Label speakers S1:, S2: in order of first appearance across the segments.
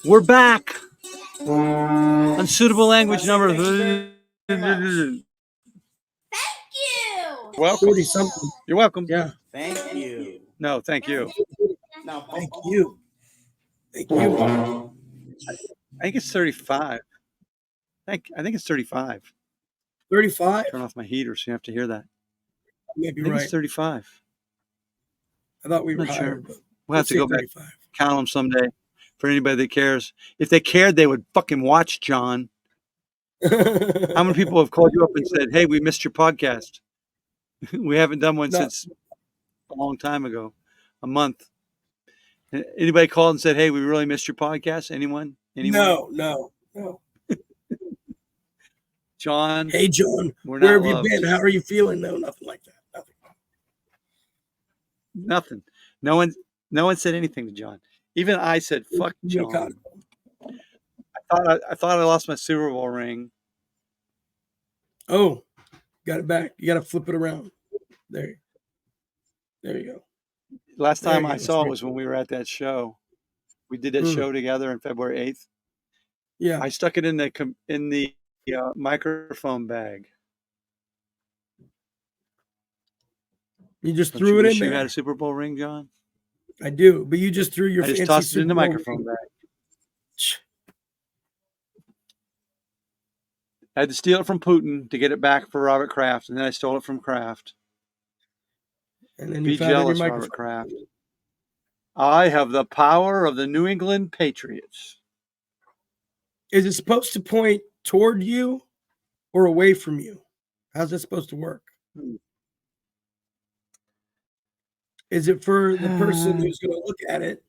S1: We're back. Unsuitable language number.
S2: Thank you.
S1: Welcome.
S3: 40 something.
S1: You're welcome.
S3: Yeah.
S2: Thank you.
S1: No, thank you.
S2: No,
S3: Thank you. Thank you.
S1: I think it's 35. I think it's 35.
S3: 35?
S1: Turn off my heater so you have to hear that.
S3: Maybe
S1: I think
S3: right.
S1: it's 35.
S3: I thought we were
S1: I'm not
S3: higher,
S1: sure.
S3: but
S1: We'll have
S3: let's
S1: to
S3: say
S1: go back,
S3: 35.
S1: count them someday. For anybody that cares. If they cared, they would fucking watch, John. How many people have called you up and said, hey, we missed your podcast? We haven't done one
S3: No.
S1: since a long time ago, a month. Anybody called and said, hey, we really missed your podcast? Anyone?
S3: No.
S1: John?
S3: Hey, John,
S1: We're
S3: where
S1: not
S3: have
S1: loved.
S3: you been? How are you feeling? No, nothing like that.
S1: Nothing. No one said anything to John. Even I said, fuck John. I thought I lost my Super Bowl ring.
S3: Oh, got it back. You got to flip it around. There you go.
S1: Last
S3: There
S1: time
S3: you
S1: I
S3: go.
S1: saw it
S3: Straight.
S1: was when we were at that show. We did that show together on February 8th.
S3: Yeah.
S1: I stuck it in the microphone bag.
S3: You just
S1: Don't
S3: threw
S1: you
S3: it
S1: wish
S3: in
S1: you
S3: there.
S1: had a Super Bowl ring, John?
S3: I do, but you just threw your
S1: I
S3: fancy
S1: just tossed it in the
S3: Super Bowl
S1: microphone
S3: ring.
S1: bag. I had to steal it from Putin to get it back for Robert Kraft, and then I stole it from Kraft.
S3: And then
S1: Be
S3: you found it in your
S1: jealous,
S3: microphone.
S1: Robert Kraft. I have the power of the New England Patriots.
S3: Is it supposed to point toward you or away from you? How's that supposed to work? Is it for the person who's going to look at it,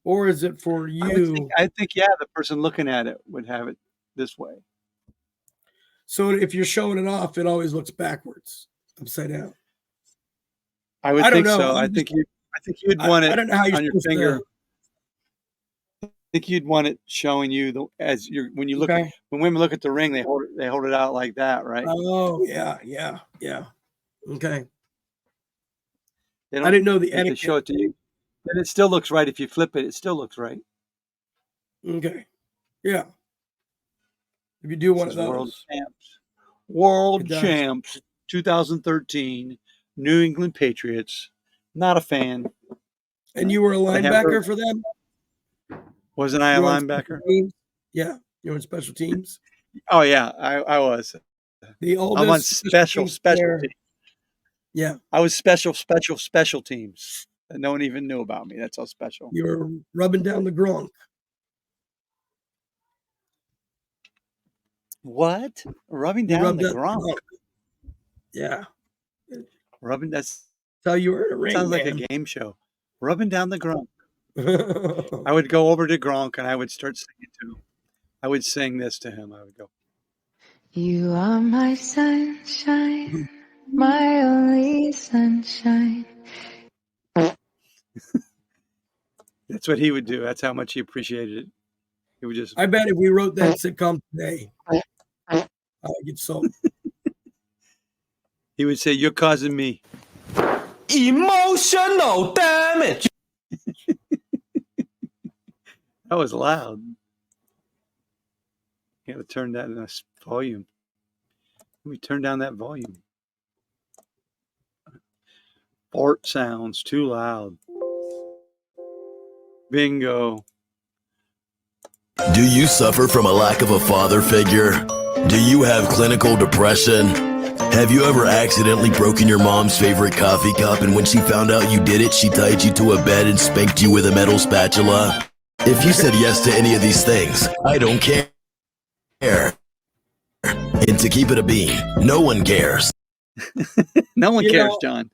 S3: or is it for you?
S1: I think, yeah, the person looking at it would have it this way.
S3: So if you're showing it off, it always looks backwards, upside down.
S1: I would
S3: I don't
S1: think
S3: know.
S1: so. I think you'd want it
S3: I don't know how you're
S1: on your
S3: supposed
S1: finger.
S3: to.
S1: I think you'd want it showing you when you look
S3: Okay.
S1: when women look at the ring, they hold it out like that, right?
S3: Oh yeah. Okay.
S1: They
S3: I didn't know the
S1: if they
S3: etiquette.
S1: show it to you, and it still looks right. If you flip it, it still looks right.
S3: Okay. Yeah. If you do one
S1: This
S3: of
S1: is
S3: those.
S1: World
S3: It does.
S1: champs, 2013, New England Patriots. Not a fan.
S3: And you were a
S1: They have
S3: linebacker for them?
S1: Wasn't I a
S3: You were on
S1: linebacker?
S3: special teams? Yeah. You were on special teams?
S1: Oh yeah, I was.
S3: The oldest
S1: I'm on special
S3: teams player.
S1: teams.
S3: Yeah.
S1: I was special teams. And no one even knew about me. That's how special.
S3: You were rubbing down the Gronk.
S1: What? Rubbing
S3: You
S1: down
S3: rubbed
S1: the
S3: down
S1: Gronk.
S3: Yeah.
S1: Rubbing that's
S3: That's how you were in a ring,
S1: sounds like a game show. Rubbing down the Gronk. I would go over to Gronk and I would start singing to him. I would sing this to him. I would go,
S4: You are my sunshine, my only sunshine.
S1: that's what he would do. That's how much he appreciated it. He would just
S3: I bet if we wrote that sitcom today, I would get sold.
S1: he would say, "You're causing me
S2: Emotional damage.
S1: That was loud. You got to turn that in a volume. Let me turn down that volume. Fart sounds too loud. Bingo.
S5: Do you suffer from a lack of a father figure? Do you have clinical depression? Have you ever accidentally broken your mom's favorite coffee cup, and when she found out you did it, she tied you to a bed and spanked you with a metal spatula? If you said yes to any of these things, I don't care. And to keep it a bean, no one cares.
S1: No one
S3: You
S1: cares,
S3: know,
S1: John.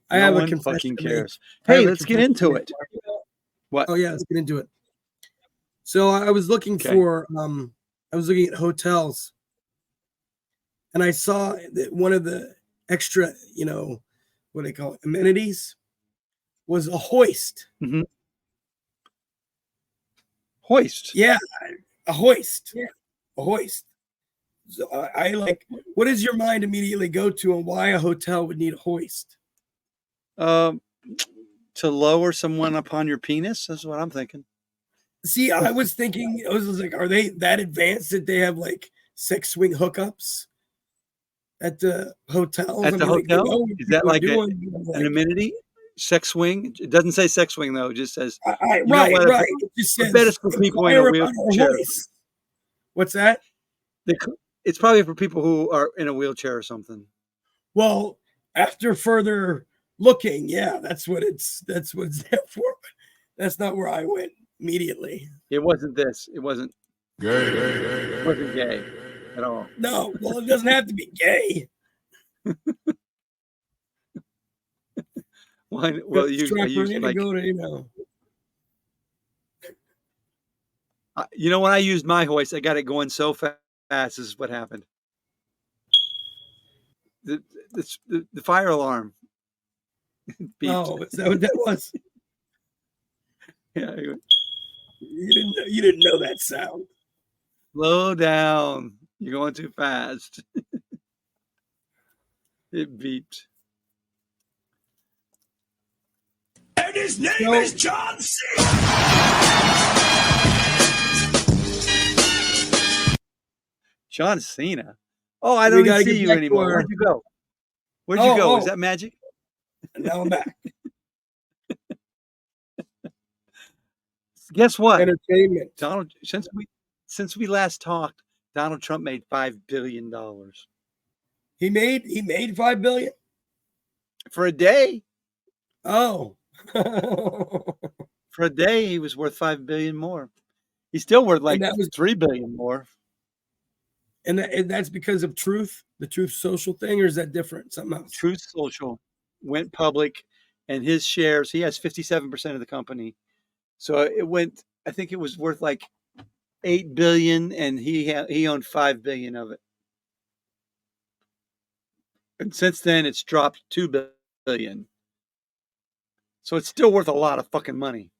S3: I
S1: No
S3: have a
S1: one
S3: confession
S1: fucking
S3: to make.
S1: cares.
S3: I have
S1: Hey,
S3: a
S1: let's get
S3: confession
S1: into
S3: to make.
S1: it. What?
S3: Oh yeah, let's get into it. So I was looking
S1: Okay.
S3: for I was looking at hotels, and I saw that one of the extra, what do they call it, amenities was a hoist.
S1: Mm-hmm. Hoist.
S3: Yeah, a hoist. A hoist. So I like, what does your mind immediately go to on why a hotel would need a hoist?
S1: To lower someone upon your penis. That's what I'm thinking.
S3: See, I was thinking, I was like, are they that advanced that they have like sex swing hookups at the hotels?
S1: At
S3: I
S1: the
S3: mean, like they
S1: hotel?
S3: know what
S1: Is that
S3: people are
S1: like
S3: doing.
S1: an
S3: Like,
S1: amenity? Sex swing? It doesn't say sex swing though. It just says, you know
S3: right,
S1: what?
S3: right. It just
S1: I bet
S3: says
S1: it's for people in a
S3: inquire about our
S1: wheelchair.
S3: hoist. What's that?
S1: It's probably for people who are in a wheelchair or something.
S3: Well, after further looking, yeah, that's what it's there for. But that's not where I went immediately.
S1: It wasn't this. It wasn't gay at all.
S3: No, well, it doesn't have to be gay.
S1: Well,
S3: Go
S1: I
S3: strap her
S1: used
S3: in and
S1: like,
S3: go to,
S1: when I used my hoist, I got it going so fast. This is what happened. The fire alarm beeped.
S3: Oh, is that what that was?
S1: Yeah,
S3: You didn't know that sound.
S1: slow down. You're going too fast. It beeped.
S5: And his name
S3: So-
S5: is John C.
S1: John Cena. Oh, I
S3: We
S1: don't even
S3: gotta
S1: see
S3: get
S1: you
S3: back to
S1: anymore.
S3: our-
S1: Where'd you go? Where'd you go? Is
S3: Oh.
S1: that magic?
S3: Now I'm back.
S1: Guess what?
S3: Entertainment.
S1: Donald, since we last talked, Donald Trump made $5 billion
S3: He made 5 billion.
S1: for a day.
S3: Oh.
S1: For a day, he was worth $5 billion more. He's still worth like
S3: that was-
S1: $3 billion more.
S3: And that's because of Truth, the Truth Social thing, or is that different? Something else?
S1: Truth Social went public, and his shares, he has 57% of the company. So it went, I think it was worth like $8 billion, and he owned $5 billion of it. And since then, it's dropped $2 billion. So it's still worth a lot of fucking money.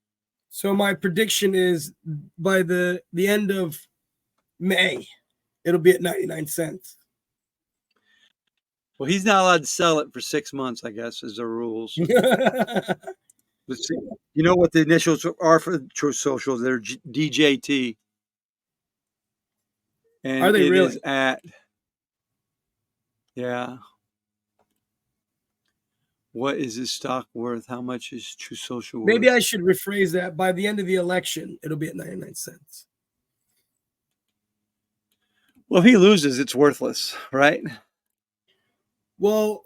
S3: So my prediction is by the end of May, it'll be at 99 cents.
S1: Well, he's not allowed to sell it for 6 months, I guess, is the rules. Let's see. You know what the initials are for Truth Social? They're DJT. And
S3: Are they
S1: it
S3: really?
S1: is at, yeah. What is his stock worth? How much is Truth Social worth?
S3: Maybe I should rephrase that. By the end of the election, it'll be at 99 cents.
S1: Well, if he loses, it's worthless, right?
S3: Well,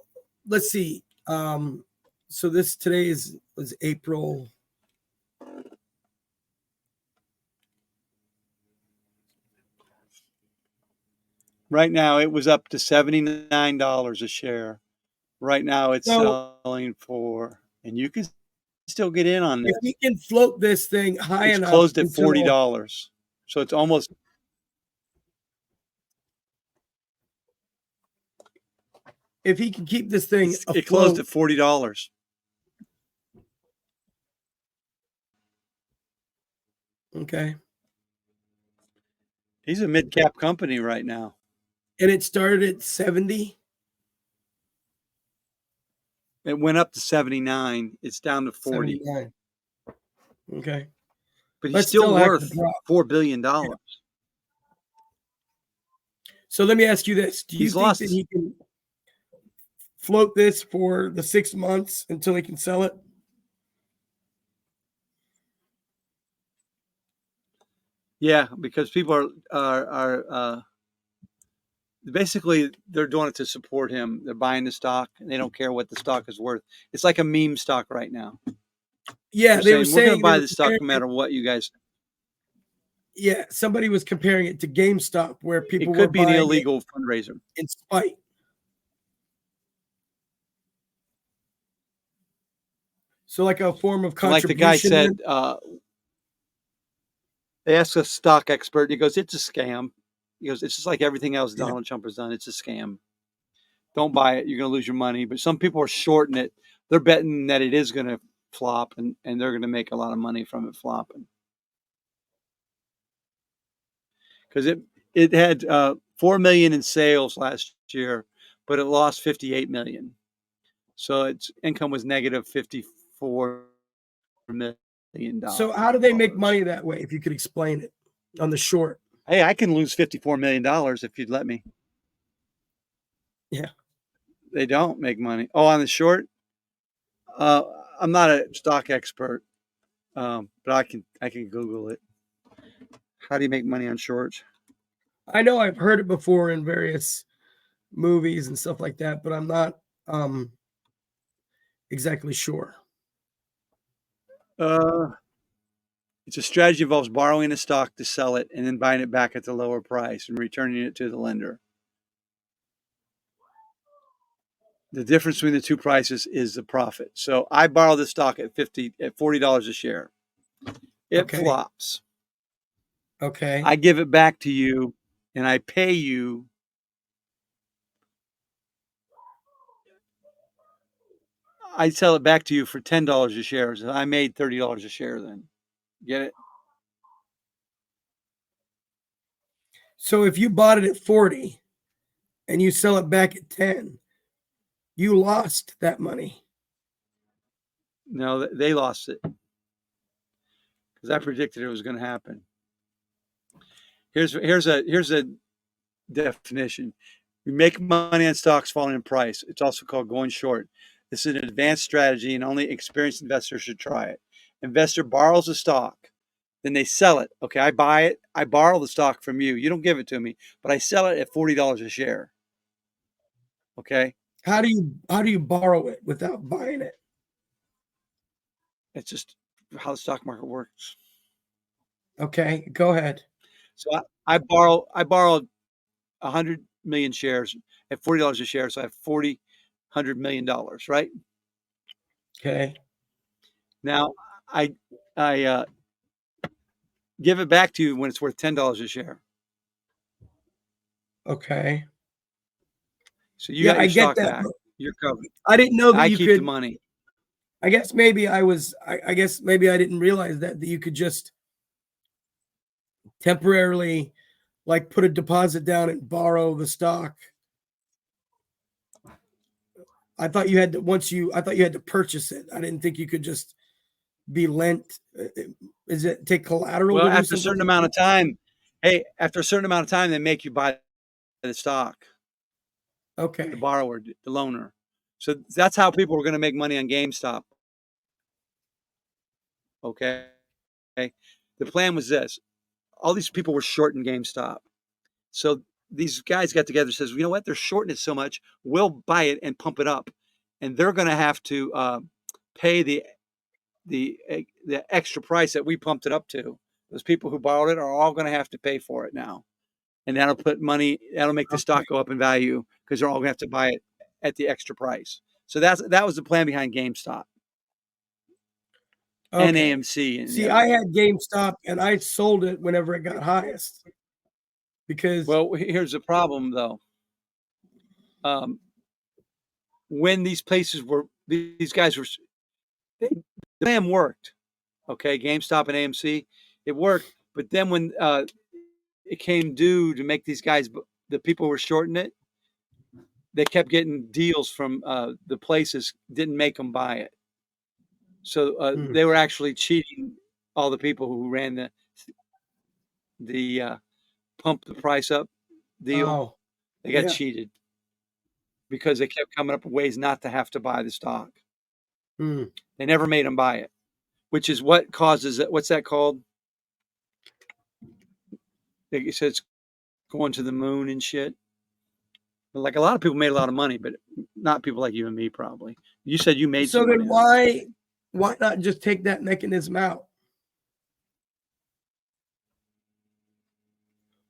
S3: let's see. So today was April.
S1: Right now, it was up to $79 a share. Right now, it's selling for, and you can still get in on this.
S3: If we can float this thing high
S1: It's
S3: enough,
S1: closed at $40. So it's almost.
S3: If he can keep this thing afloat,
S1: It closed at $40.
S3: Okay.
S1: He's a mid-cap company right now.
S3: And it started at 70.
S1: It went up to 79. It's down to 40.
S3: 79. Okay.
S1: But he's
S3: Let's
S1: still
S3: still have to
S1: worth
S3: drop.
S1: $4 billion.
S3: So let me ask you this. Do you
S1: He's
S3: think
S1: lost
S3: that
S1: his-
S3: he can float this for the 6 months until he can sell it?
S1: Yeah, because people are basically they're doing it to support him. They're buying the stock, and they don't care what the stock is worth. It's like a meme stock right now.
S3: Yeah,
S1: They're
S3: they were
S1: saying, we're going
S3: saying
S1: to buy
S3: they were
S1: the stock no
S3: comparing
S1: matter what you guys.
S3: Yeah, somebody was comparing it to GameStop, where people
S1: It
S3: were
S1: could be an
S3: buying
S1: illegal fundraiser.
S3: it in spite. So, like a form of
S1: Like
S3: contribution.
S1: the guy said, they asked a stock expert. He goes, "It's a scam." He goes, "It's just like everything else
S3: Yeah.
S1: Donald Trump has done. It's a scam. Don't buy it. You're going to lose your money." But some people are shorting it. They're betting that it is going to flop, and they're going to make a lot of money from it flopping. Because it had 4 million in sales last year, but it lost 58 million. So its income was negative 54 million.
S3: So how do they make money that way? If you could explain it on the short.
S1: Hey, I can lose $54 million if you'd let me.
S3: Yeah.
S1: They don't make money. Oh, on the short? I'm not a stock expert, but I can Google it. How do you make money on shorts?
S3: I know I've heard it before in various movies and stuff like that, but I'm not exactly sure.
S1: It's a strategy that involves borrowing a stock to sell it and then buying it back at the lower price and returning it to the lender. The difference between the two prices is the profit. So I borrow the stock at $40 a share. It
S3: Okay.
S1: flops.
S3: Okay.
S1: I give it back to you and I pay you. I sell it back to you for $10 a share. So I made $30 a share then. Get it?
S3: So if you bought it at 40 and you sell it back at 10, you lost that money.
S1: No, they lost it because I predicted it was going to happen. Here's a definition. We make money on stocks falling in price. It's also called going short. This is an advanced strategy and only experienced investors should try it. Investor borrows a stock, then they sell it. Okay, I buy it. I borrow the stock from you. You don't give it to me, but I sell it at $40 a share. Okay?
S3: How do you borrow it without buying it?
S1: It's just how the stock market works.
S3: Okay, go ahead.
S1: So I borrowed 100 million shares at $40 a share, so I have $100 million, right?
S3: Okay.
S1: Now I give it back to you when it's worth $10 a share.
S3: Okay.
S1: So you got your
S3: I get
S1: stock
S3: that.
S1: back. You're covered.
S3: I didn't know that
S1: I
S3: you
S1: keep
S3: could.
S1: the money.
S3: I guess maybe I guess maybe I didn't realize that you could just temporarily like put a deposit down and borrow the stock. I thought you had to purchase it. I didn't think you could just be lent. Is it take collateral?
S1: Well,
S3: to do
S1: after a
S3: something
S1: certain
S3: like
S1: amount of time, after a certain amount of time, they make you buy the stock,
S3: that? Okay.
S1: the borrower, the loaner. So that's how people were going to make money on GameStop. Okay. The plan was this. All these people were shorting GameStop. So these guys got together and says, you know what? They're shorting it so much. We'll buy it and pump it up. And they're going to have to pay the extra price that we pumped it up to. Those people who borrowed it are all going to have to pay for it now. And that'll make the stock go up in value because they're all going to have to buy it at the extra price. So that was the plan behind GameStop and
S3: Okay.
S1: AMC. And
S3: See, I had GameStop and I sold it whenever it got highest because
S1: well, here's the problem though. When these guys were, the plan worked. Okay, GameStop and AMC, it worked. But then when it came due to make these guys, the people who were shorting it, they kept getting deals from the places, didn't make them buy it. So they were actually cheating all the people who ran the pump the price up deal.
S3: oh,
S1: They got
S3: yeah.
S1: cheated because they kept coming up with ways not to have to buy the stock.
S3: Hmm.
S1: They never made them buy it, which is what causes it. What's that called? They said it's going to the moon and shit. Like a lot of people made a lot of money, but not people like you and me probably. You said you made
S3: So
S1: some
S3: then
S1: money.
S3: why not just take that mechanism out?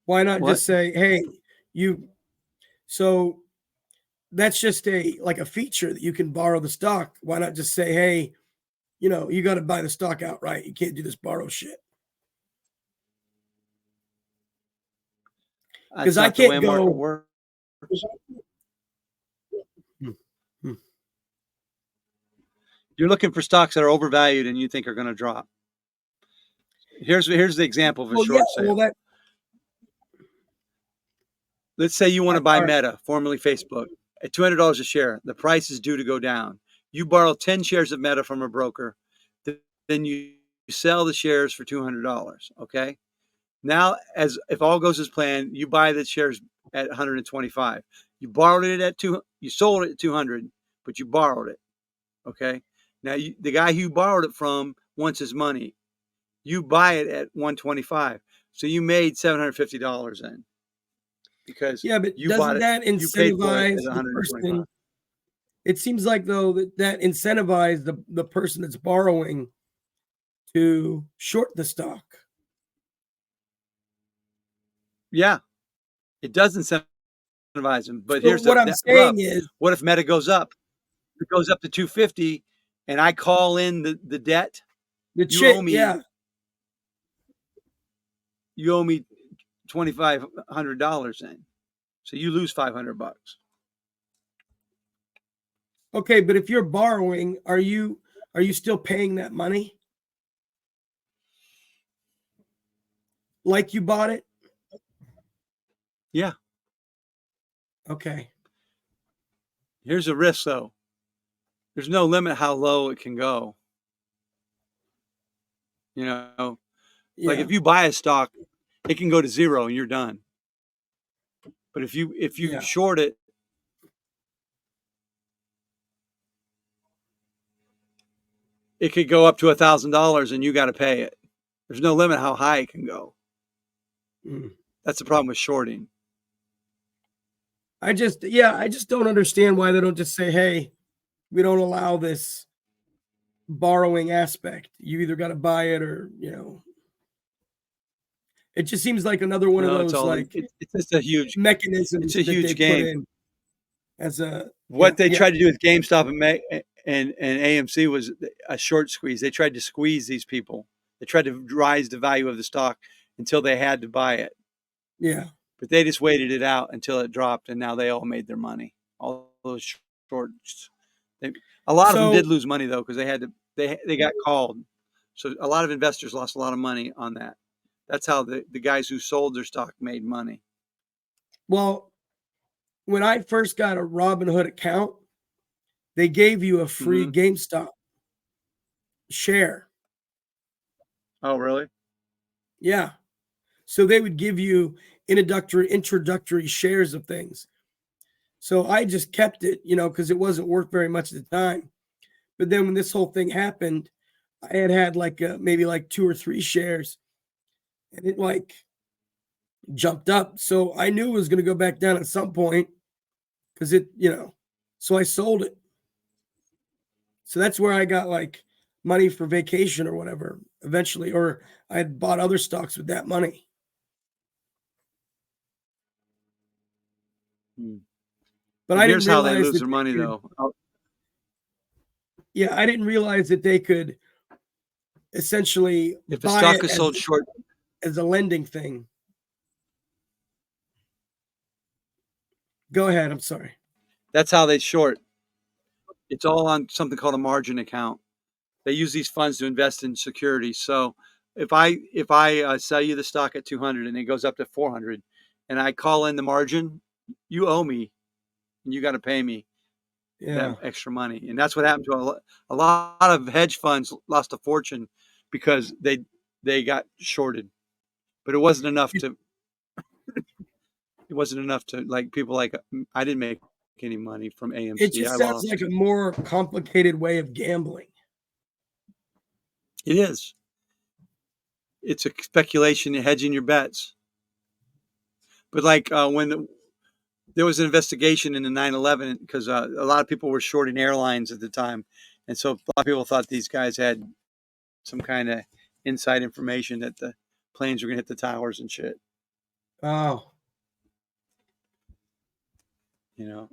S3: Why not
S1: What?
S3: just say, hey, so that's just a feature that you can borrow the stock. Why not just say, hey, you got to buy the stock outright. You can't do this borrow shit. Because I can't go.
S1: You're looking for stocks that are overvalued and you think are going to drop. Here's the example of a short sale. Let's say you want to buy Meta, formerly Facebook, at $200 a share. The price is due to go down. You borrow 10 shares of Meta from a broker. Then you sell the shares for $200. Okay. Now, as if all goes as planned, you buy the shares at 125. You borrowed it at you sold it at 200, but you borrowed it. Okay. Now the guy who you borrowed it from wants his money. You buy it at 125. So you made $750 then because
S3: Yeah, but
S1: you bought
S3: doesn't
S1: it,
S3: that
S1: you paid for it
S3: incentivize
S1: at
S3: the
S1: 125.
S3: person? It seems like though that incentivizes the person that's borrowing to short the stock.
S1: Yeah, it does incentivize them. But
S3: So
S1: here's
S3: what I'm
S1: the
S3: saying
S1: rub.
S3: is
S1: What if Meta goes up? It goes up to 250 and I call in the debt.
S3: the
S1: You owe
S3: chick,
S1: me
S3: yeah.
S1: $2,500 then. So you lose $500.
S3: Okay, but if you're borrowing, are you still paying that money like you bought it?
S1: Yeah.
S3: Okay.
S1: Here's a risk though. There's no limit how low it can go. You know, like
S3: Yeah.
S1: if you buy a stock, it can go to zero and you're done. But if you
S3: Yeah.
S1: short it, it could go up to $1,000 and you got to pay it. There's no limit how high it can go.
S3: Mm.
S1: That's the problem with shorting.
S3: I just don't understand why they don't just say, "Hey, we don't allow this borrowing aspect. You either got to buy it or, It just seems like another one of
S1: No, it's
S3: those
S1: all
S3: like
S1: it's just a huge
S3: mechanisms that they put
S1: game.
S3: in as a
S1: What they
S3: yeah.
S1: tried to do with GameStop and AMC was a short squeeze. They tried to squeeze these people. They tried to rise the value of the stock until they had to buy it.
S3: Yeah.
S1: But they just waited it out until it dropped, and now they all made their money. All those shorts. A lot of them did
S3: So
S1: lose money though because they had to. They got called. So a lot of investors lost a lot of money on that. That's how the guys who sold their stock made money.
S3: well, when I first got a Robinhood account, they gave you a free
S1: Hmm.
S3: GameStop share.
S1: Oh, really?
S3: Yeah. So they would give you introductory shares of things. So I just kept it, because it wasn't worth very much at the time. But then when this whole thing happened, I had like maybe like 2 or 3 shares, and it like jumped up. So I knew it was going to go back down at some point because so I sold it. So that's where I got like money for vacation or whatever eventually, or I had bought other stocks with that money.
S1: Hmm.
S3: But
S1: And
S3: I didn't
S1: here's how they
S3: realize
S1: lose
S3: that
S1: their money,
S3: they could,
S1: though. Oh,
S3: yeah, I didn't realize that they could essentially
S1: if the
S3: buy
S1: stock
S3: it
S1: is sold short,
S3: as a lending thing. Go ahead. I'm sorry.
S1: that's how they short. It's all on something called a margin account. They use these funds to invest in securities. So if I sell you the stock at 200 and it goes up to 400, and I call in the margin, you owe me, and you got to pay me that
S3: Yeah.
S1: extra money. And that's what happened to a lot of hedge funds lost a fortune because they got shorted. But it wasn't enough to. It wasn't enough to like people like I didn't make any money from
S3: It
S1: AMC. I
S3: just sounds
S1: lost.
S3: like a more complicated way of gambling.
S1: It is. It's a speculation, hedging your bets. But like when there was an investigation in the 9/11 because a lot of people were shorting airlines at the time, and so a lot of people thought these guys had some kind of inside information that the planes were going to hit the towers and shit.
S3: Oh,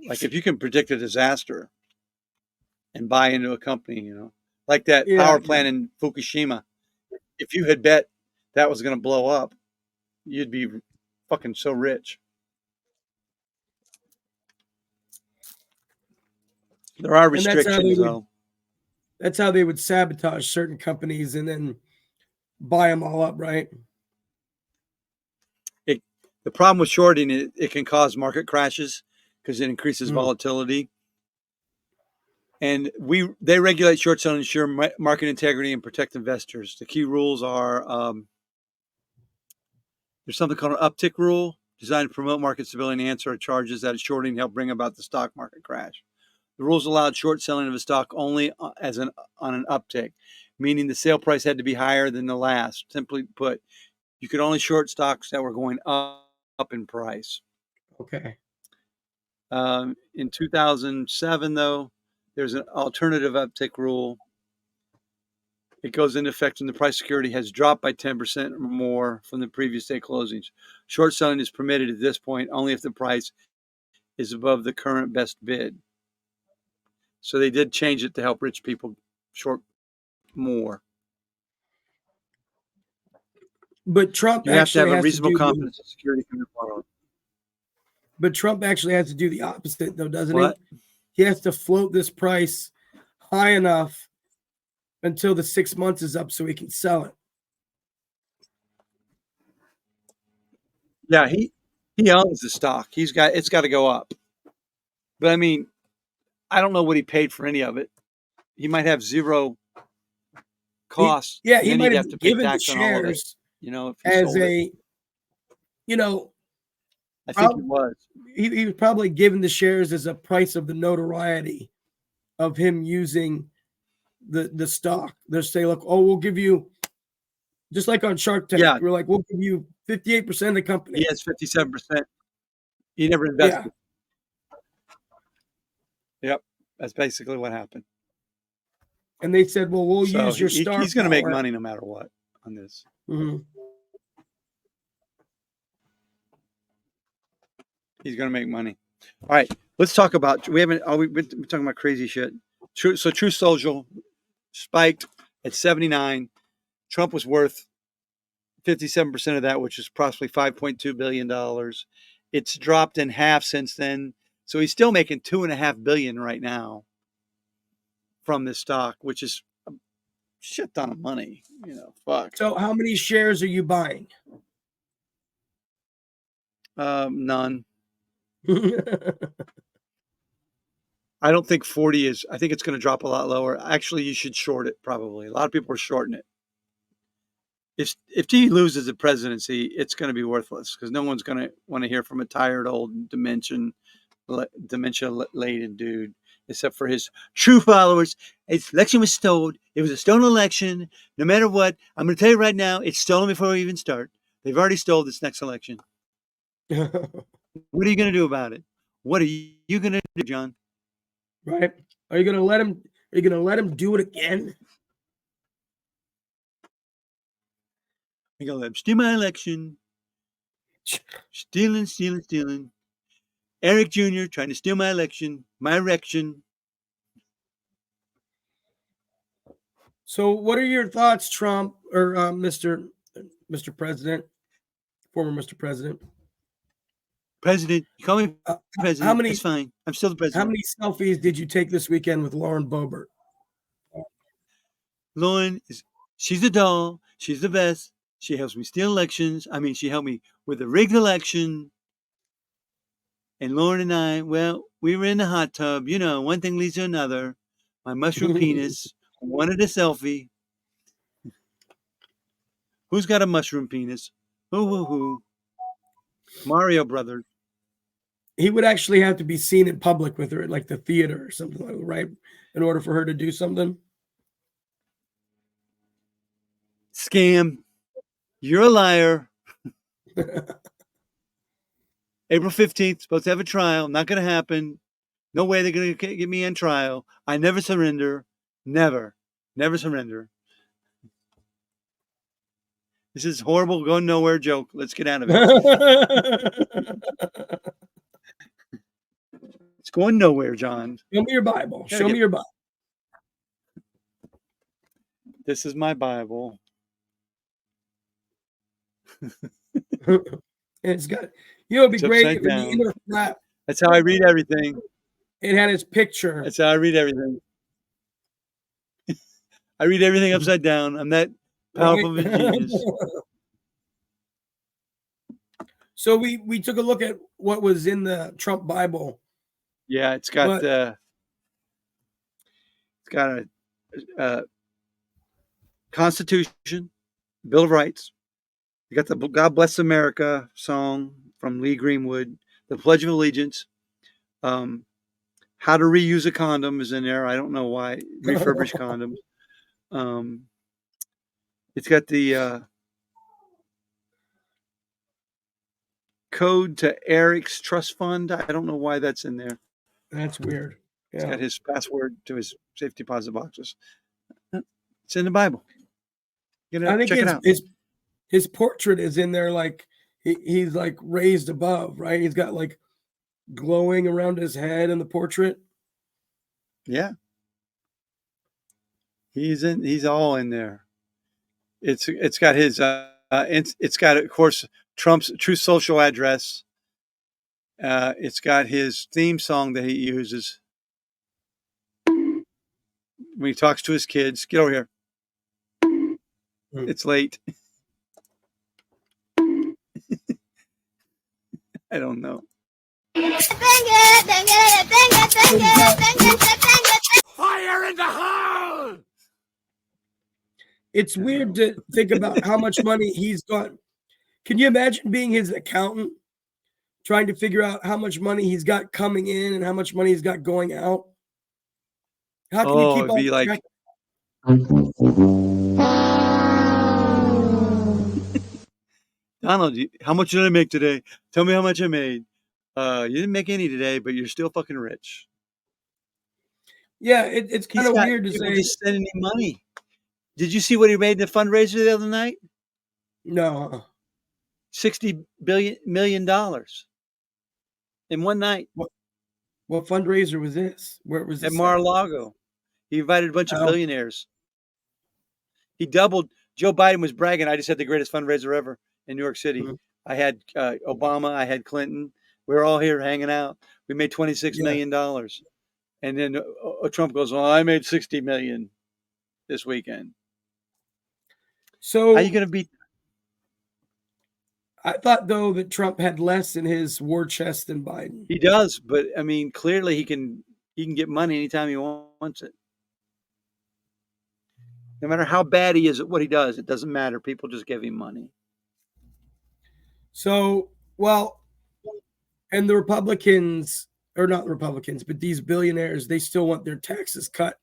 S1: Like if you can predict a disaster and buy into a company, like that
S3: yeah.
S1: power plant in Fukushima, if you had bet that was going to blow up, you'd be fucking so rich. There are
S3: And that's how
S1: restrictions though.
S3: they would sabotage certain companies and then buy them all up, right?
S1: The problem with shorting it can cause market crashes because it increases
S3: Mm.
S1: volatility. And they regulate short selling, ensure market integrity, and protect investors. The key rules are there's something called an uptick rule designed to promote market stability and answer charges that shorting help bring about the stock market crash. The rules allowed short selling of a stock only on an uptick, meaning the sale price had to be higher than the last. Simply put, you could only short stocks that were going up in price.
S3: Okay.
S1: In 2007, though, there's an alternative uptick rule. It goes into effect when the price of security has dropped by 10% or more from the previous day closings. Short selling is permitted at this point only if the price is above the current best bid. So they did change it to help rich people short more.
S3: But Trump
S1: You have to have
S3: actually
S1: a
S3: has to
S1: reasonable
S3: do
S1: confidence that security can be borrowed.
S3: but Trump actually has to do the opposite though, doesn't
S1: What?
S3: he? He has to float this price high enough until the 6 months is up so he can sell it.
S1: Yeah, he owns the stock. It's got to go up. But I mean, I don't know what he paid for any of it. He might have zero costs.
S3: He
S1: and then
S3: might
S1: he'd
S3: have
S1: have to pay
S3: given the
S1: tax on all of it.
S3: shares
S1: If he
S3: as
S1: sold it.
S3: a, you know,
S1: I think he was.
S3: he was probably given the shares as a price of the notoriety of him using the stock. They'll say, look, oh, we'll give you, just like on Shark Tank,
S1: Yeah.
S3: we're like, we'll give you 58% of the company.
S1: He has 57%. He never
S3: Yeah.
S1: invested. Yep. That's basically what happened.
S3: And they said, well, we'll
S1: So
S3: use your star
S1: he's going to make
S3: power.
S1: money no matter what on this.
S3: Mhm.
S1: He's going to make money. All right. Let's talk about, we've been talking about crazy shit. Truth Social spiked at 79. Trump was worth 57% of that, which is approximately $5.2 billion. It's dropped in half since then. So he's still making $2.5 billion right now from this stock, which is a shit ton of money. Fuck.
S3: So how many shares are you buying?
S1: None. I don't think 40 is. I think it's going to drop a lot lower. Actually, you should short it probably. A lot of people are shorting it. If he loses the presidency, it's going to be worthless because no one's going to want to hear from a tired old dementia-laden dude, except for his true followers. His election was stolen. It was a stolen election. No matter what, I'm going to tell you right now, it's stolen before we even start. They've already stole this next election. What are you going to do about it? What are you going to do, John?
S3: Right? Are you going to let him? Are you going to let him do it again?
S1: I'm going to let him steal my election. Stealing. Eric Jr. trying to steal my election, my erection.
S3: So, what are your thoughts, Trump or Mr. President, former Mr. President?
S1: President, you call me president.
S3: How many?
S1: That's fine. I'm still the
S3: How
S1: president.
S3: many selfies did you take this weekend with Lauren Boebert?
S1: Lauren she's a doll. She's the best. She helps me steal elections. I mean, she helped me with a rigged election. And Lauren and I, well, we were in the hot tub. One thing leads to another. My mushroom penis wanted a selfie. Who's got a mushroom penis? Who? Mario Brothers.
S3: He would actually have to be seen in public with her at like the theater or something like that, right? In order for her to do something.
S1: Scam. You're a liar. April 15th, supposed to have a trial. Not going to happen. No way they're going to get me on trial. I never surrender. Never surrender. This is horrible, going nowhere joke. Let's get out of it. It's going nowhere, John.
S3: Show me your Bible. Show me your Bible.
S1: This is my Bible.
S3: It's got, it'd be
S1: It's
S3: great
S1: upside
S3: if
S1: down. That's how I read everything.
S3: It had his picture.
S1: That's how I read everything. I read everything upside down. I'm that powerful of a genius.
S3: So we took a look at what was in the Trump Bible.
S1: Yeah, it's got got a Constitution, Bill of Rights. You got the God Bless America song from Lee Greenwood, the Pledge of Allegiance. How to reuse a condom is in there. I don't know why. Refurbished condoms. It's got the code to Eric's trust fund. I don't know why that's in there.
S3: That's weird.
S1: It's
S3: Yeah.
S1: got his password to his safety deposit boxes. It's in the Bible.
S3: I think
S1: Check it out.
S3: his portrait is in there, like he's like raised above, right? He's got like glowing around his head in the portrait.
S1: Yeah. He's all in there. It's got his it's got, of course, Trump's True Social address. It's got his theme song that he uses when he talks to his kids. Get over here. It's late. I don't know.
S2: Fire in the hole!
S3: It's weird to think about how much money he's got. Can you imagine being his accountant, trying to figure out how much money he's got coming in and how much money he's got going out? How can you keep
S1: it'd be like,
S3: track?
S1: Donald, how much did I make today? Tell me how much I made. You didn't make any today, but you're still fucking rich.
S3: Yeah, it's kind of weird to
S1: people
S3: say.
S1: just sending him money. Did you see what he made in the fundraiser the other night?
S3: No.
S1: $60 million in one night.
S3: What fundraiser was this? Where was this?
S1: At Mar-a-Lago. He invited a bunch of billionaires. He doubled. Joe Biden was bragging, I just had the greatest fundraiser ever in New York City.
S3: Mhm.
S1: I had Obama. I had Clinton. We were all here hanging out. We made $26 million. And then Trump goes, well, I made $60 million this weekend.
S3: So
S1: how are you going to beat?
S3: I thought, though, that Trump had less in his war chest than Biden.
S1: He does, but I mean, clearly he can get money anytime he wants it. No matter how bad he is at what he does, it doesn't matter. People just give him money.
S3: So, well, and the Republicans, or not Republicans, but these billionaires, they still want their taxes cut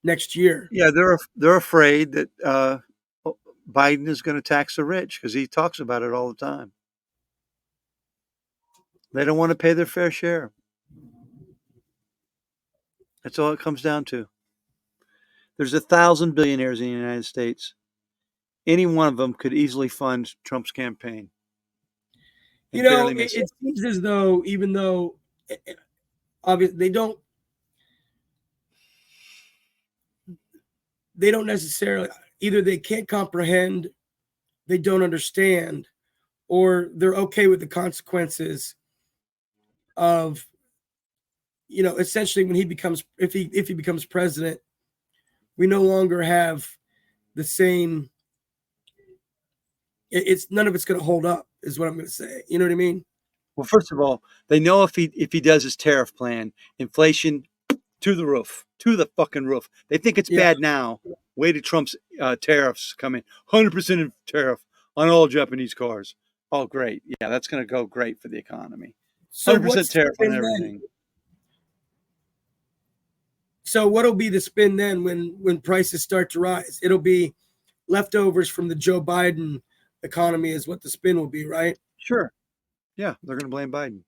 S3: next year.
S1: Yeah, they're afraid that Biden is going to tax the rich because he talks about it all the time. They don't want to pay their fair share. That's all it comes down to. There's 1,000 billionaires in the United States. Any one of them could easily fund Trump's campaign.
S3: You know, it seems as though, even though obviously they don't necessarily, either they can't comprehend, they don't understand, or they're okay with the consequences of, you know, essentially when he becomes, if he becomes president, we no longer have the same. It's none of it's going to hold up, is what I'm going to say. You know what I mean?
S1: Well, first of all, they know if he does his tariff plan, inflation to the roof, to the fucking roof. They think it's bad now. Wait till Trump's tariffs come in. 100% tariff on all Japanese cars. Oh, great. Yeah, that's going to go great for the economy. 100% tariff on everything.
S3: So what'll be the spin then when prices start to rise? It'll be leftovers from the Joe Biden economy is what the spin will be, right?
S1: Sure. Yeah, they're going to blame Biden.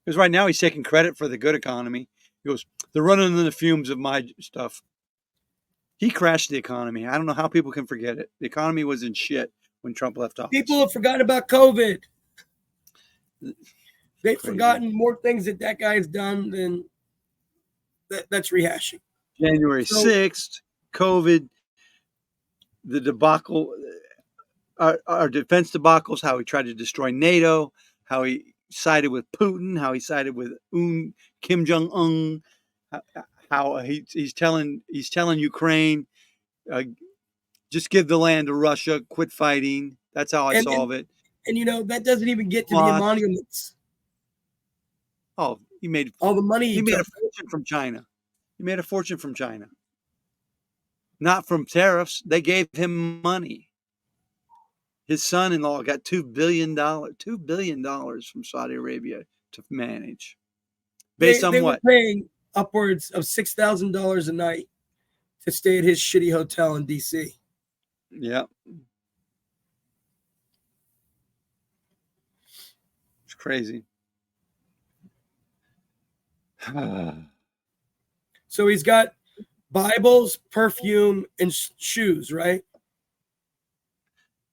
S1: Because right now he's taking credit for the good economy. He goes, they're running in the fumes of my stuff. He crashed the economy. I don't know how people can forget it. The economy was in shit when Trump left office.
S3: People have forgotten about COVID. They've forgotten more things that guy's done than that's rehashing.
S1: January 6th, COVID, the debacle, our defense debacles, how he tried to destroy NATO, how he sided with Putin, how he sided with Kim Jong-un, how he's telling Ukraine, just give the land to Russia, quit fighting. That's how I solve it.
S3: And you know, that doesn't even get to the emoluments.
S1: Oh, he made
S3: all the money.
S1: He made a fortune from China. He made a fortune from China. Not from tariffs. They gave him money. His son-in-law got $2 billion from Saudi Arabia to manage. Based on
S3: They were
S1: what?
S3: paying upwards of $6,000 a night to stay at his shitty hotel in DC.
S1: Yeah. It's crazy.
S3: So he's got Bibles, perfume, and shoes, right?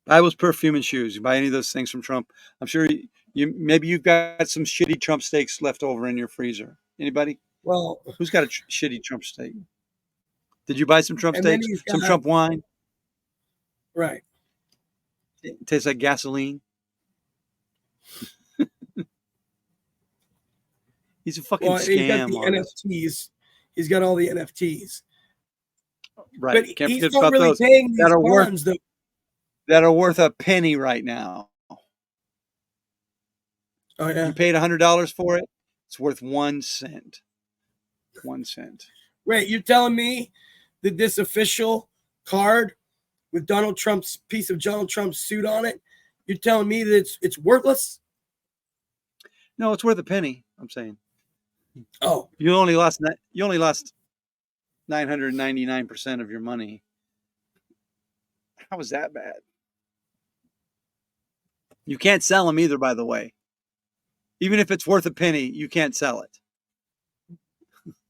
S1: Bibles, perfume, and shoes. You buy any of those things from Trump? I'm sure maybe you've got some shitty Trump steaks left over in your freezer. Anybody?
S3: Well,
S1: Who's got a shitty Trump steak? Did you buy some Trump
S3: and then
S1: steaks?
S3: he's
S1: Some
S3: got,
S1: Trump wine?
S3: right.
S1: It tastes like gasoline. He's a fucking
S3: Well, he's got
S1: scam
S3: the
S1: artist.
S3: NFTs. He's got all the NFTs.
S1: Right.
S3: But
S1: Can't
S3: he's
S1: forget
S3: not
S1: about
S3: really
S1: those
S3: paying these
S1: that are worth
S3: bonds, though.
S1: a penny right now.
S3: Oh, yeah.
S1: You paid $100 for it. It's worth 1 cent. 1 cent.
S3: Wait, you're telling me that this official card with Donald Trump's piece of Donald Trump's suit on it, you're telling me that it's worthless?
S1: No, it's worth a penny. I'm saying
S3: Oh,
S1: you only lost 999% of your money. How was that bad? You can't sell them either, by the way. Even if it's worth a penny, you can't sell it.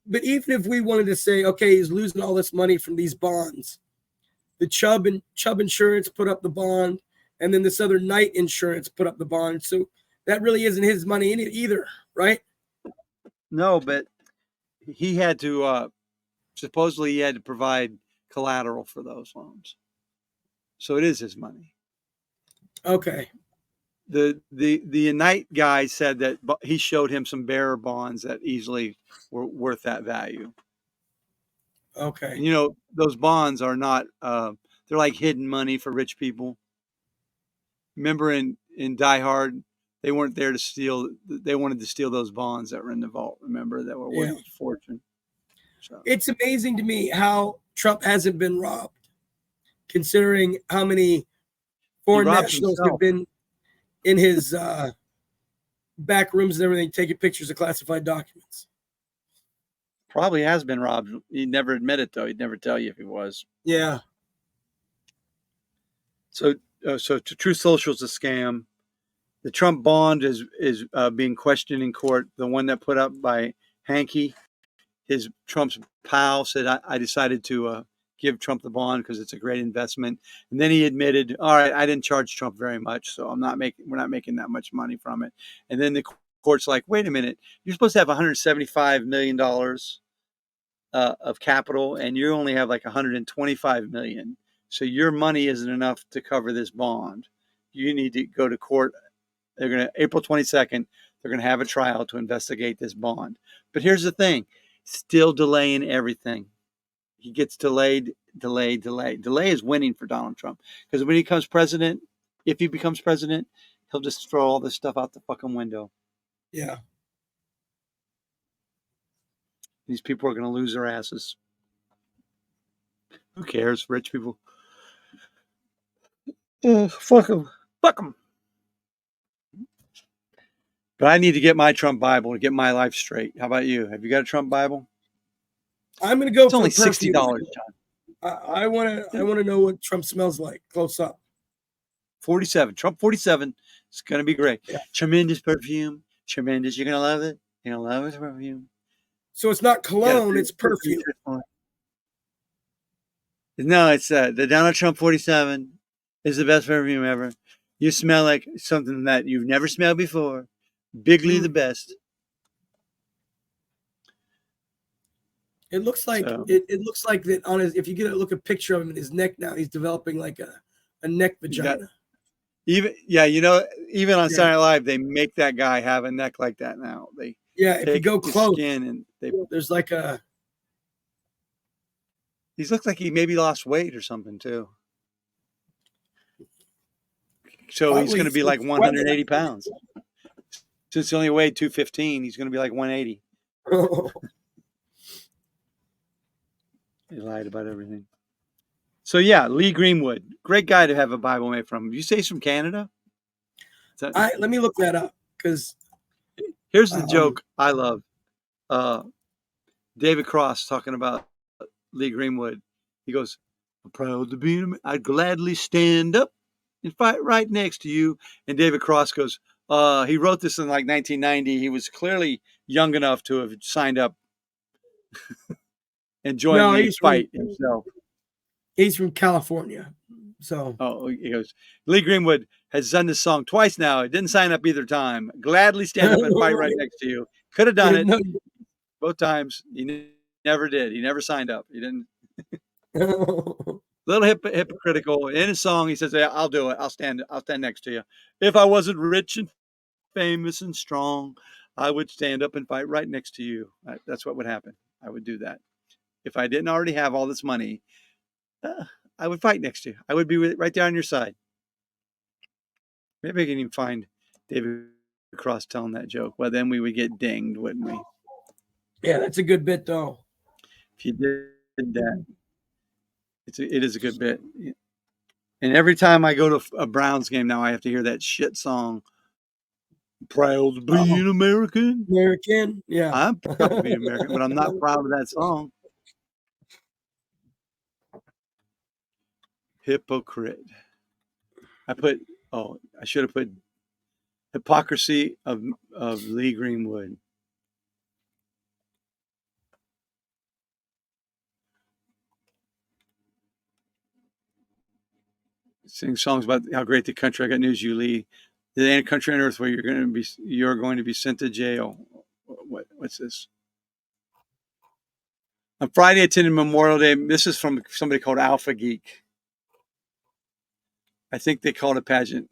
S3: but even if we wanted to say, okay, he's losing all this money from these bonds, the Chubb Insurance put up the bond, and then this other Knight Insurance put up the bond. So that really isn't his money in it either, right?
S1: No, but he had to supposedly he had to provide collateral for those loans. So it is his money.
S3: Okay.
S1: The Knight guy said that he showed him some bearer bonds that easily were worth that value.
S3: Okay.
S1: And, you know, those bonds are not they're like hidden money for rich people. Remember in Die Hard, they weren't there to steal. They wanted to steal those bonds that were in the vault. Remember, that were worth a fortune. So
S3: It's amazing to me how Trump hasn't been robbed, considering how many foreign
S1: robs
S3: nationals
S1: himself.
S3: have been in his back rooms and everything, taking pictures of classified documents.
S1: Probably has been robbed. He'd never admit it, though. He'd never tell you if he was.
S3: Yeah.
S1: So Truth Social is a scam. The Trump bond is being questioned in court. The one that put up by Hanke, his Trump's pal, said, I decided to give Trump the bond because it's a great investment. And then he admitted, all right, I didn't charge Trump very much, so we're not making that much money from it. And then the court's like, wait a minute, you're supposed to have $175 million of capital, and you only have like $125 million. So your money isn't enough to cover this bond. You need to go to court. They're going to April 22nd. They're going to have a trial to investigate this bond. But here's the thing: still delaying everything. He gets delayed. Delay is winning for Donald Trump, because when he becomes president, if he becomes president, he'll just throw all this stuff out the fucking window.
S3: Yeah.
S1: These people are going to lose their asses. Who cares? Rich people. Fuck them. Fuck them. But I need to get my Trump Bible to get my life straight. How about you? Have you got a Trump Bible?
S3: I'm going to go
S1: It's
S3: for
S1: only
S3: perfume.
S1: $60, John.
S3: I want to know what Trump smells like close up.
S1: 47. Trump 47. It's going to be great.
S3: Yeah.
S1: Tremendous perfume. Tremendous. You're going to love it. You're going to love his perfume.
S3: So it's not cologne, it's perfume.
S1: No, it's the Donald Trump 47 is the best perfume ever. You smell like something that you've never smelled before. Bigly the best.
S3: It looks like it looks like that on his. If you get a look a picture of him in his neck now, he's developing like a neck vagina.
S1: Even on Saturday Night Live, they make that guy have a neck like that now. They
S3: if you go close,
S1: skin and
S3: there's like a.
S1: He looks like he maybe lost weight or something too. So he's going to be like 180 pounds. Since he only weighed 215, he's going to be like 180. He lied about everything. So yeah, Lee Greenwood, great guy to have a Bible made from. You say he's from Canada?
S3: Let me look that up because
S1: Here's the joke I love. David Cross talking about Lee Greenwood. He goes, "I'm proud to be. I'd gladly stand up and fight right next to you." And David Cross goes, he wrote this in like 1990. He was clearly young enough to have signed up and joined
S3: no,
S1: the fight himself.
S3: he's from California. So
S1: Oh, he goes, Lee Greenwood has done this song twice now. He didn't sign up either time. Gladly stand up and fight right next to you. Could have done it
S3: no,
S1: both times. He never did. He never signed up. He didn't. Little hypocritical. In his song, he says, "Yeah, I'll do it. I'll stand next to you. If I wasn't rich and famous and strong, I would stand up and fight right next to you." That's what would happen. I would do that. If I didn't already have all this money, I would fight next to you. I would be right there on your side. Maybe I can even find David Cross telling that joke. Well, then we would get dinged, wouldn't we?
S3: Yeah, that's a good bit though.
S1: If you did that, it is a good bit. And every time I go to a Browns game now, I have to hear that shit song. Proud to be an American.
S3: American, yeah.
S1: I'm proud to be an American, but I'm not proud of that song. Hypocrite. I should have put hypocrisy of Lee Greenwood. Sing songs about how great the country. I got news, you Lee. There ain't a country on earth where you're going to be sent to jail. What's this? On Friday, attended Memorial Day. This is from somebody called Alpha Geek. I think they called it a pageant.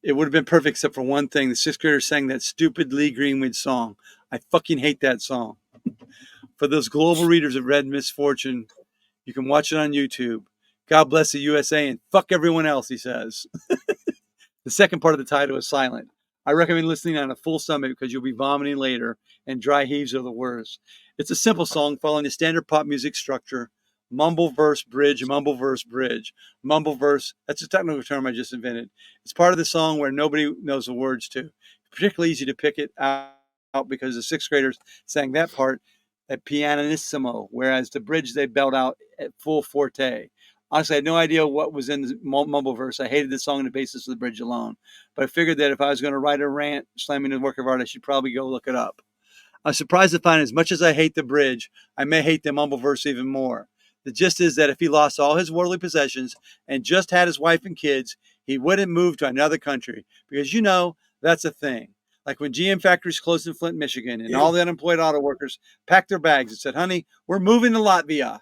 S1: It would have been perfect except for one thing. The sixth graders sang that stupid Lee Greenwood song. I fucking hate that song. For those global readers of Red Misfortune, you can watch it on YouTube. God bless the USA and fuck everyone else, he says. The second part of the title is silent. I recommend listening on a full stomach because you'll be vomiting later, and dry heaves are the worst. It's a simple song following the standard pop music structure. Mumble verse, bridge, mumble verse, bridge. Mumble verse, that's a technical term I just invented. It's part of the song where nobody knows the words to. Particularly easy to pick it out because the sixth graders sang that part at pianissimo, whereas the bridge they belt out at full forte. Honestly, I had no idea what was in the mumble verse. I hated the song on the basis of the bridge alone. But I figured that if I was going to write a rant slamming the work of art, I should probably go look it up. I'm surprised to find as much as I hate the bridge, I may hate the mumble verse even more. The gist is that if he lost all his worldly possessions and just had his wife and kids, he wouldn't move to another country. Because, that's a thing. Like when GM factories closed in Flint, Michigan, and all the unemployed auto workers packed their bags and said, "Honey, we're moving to Latvia."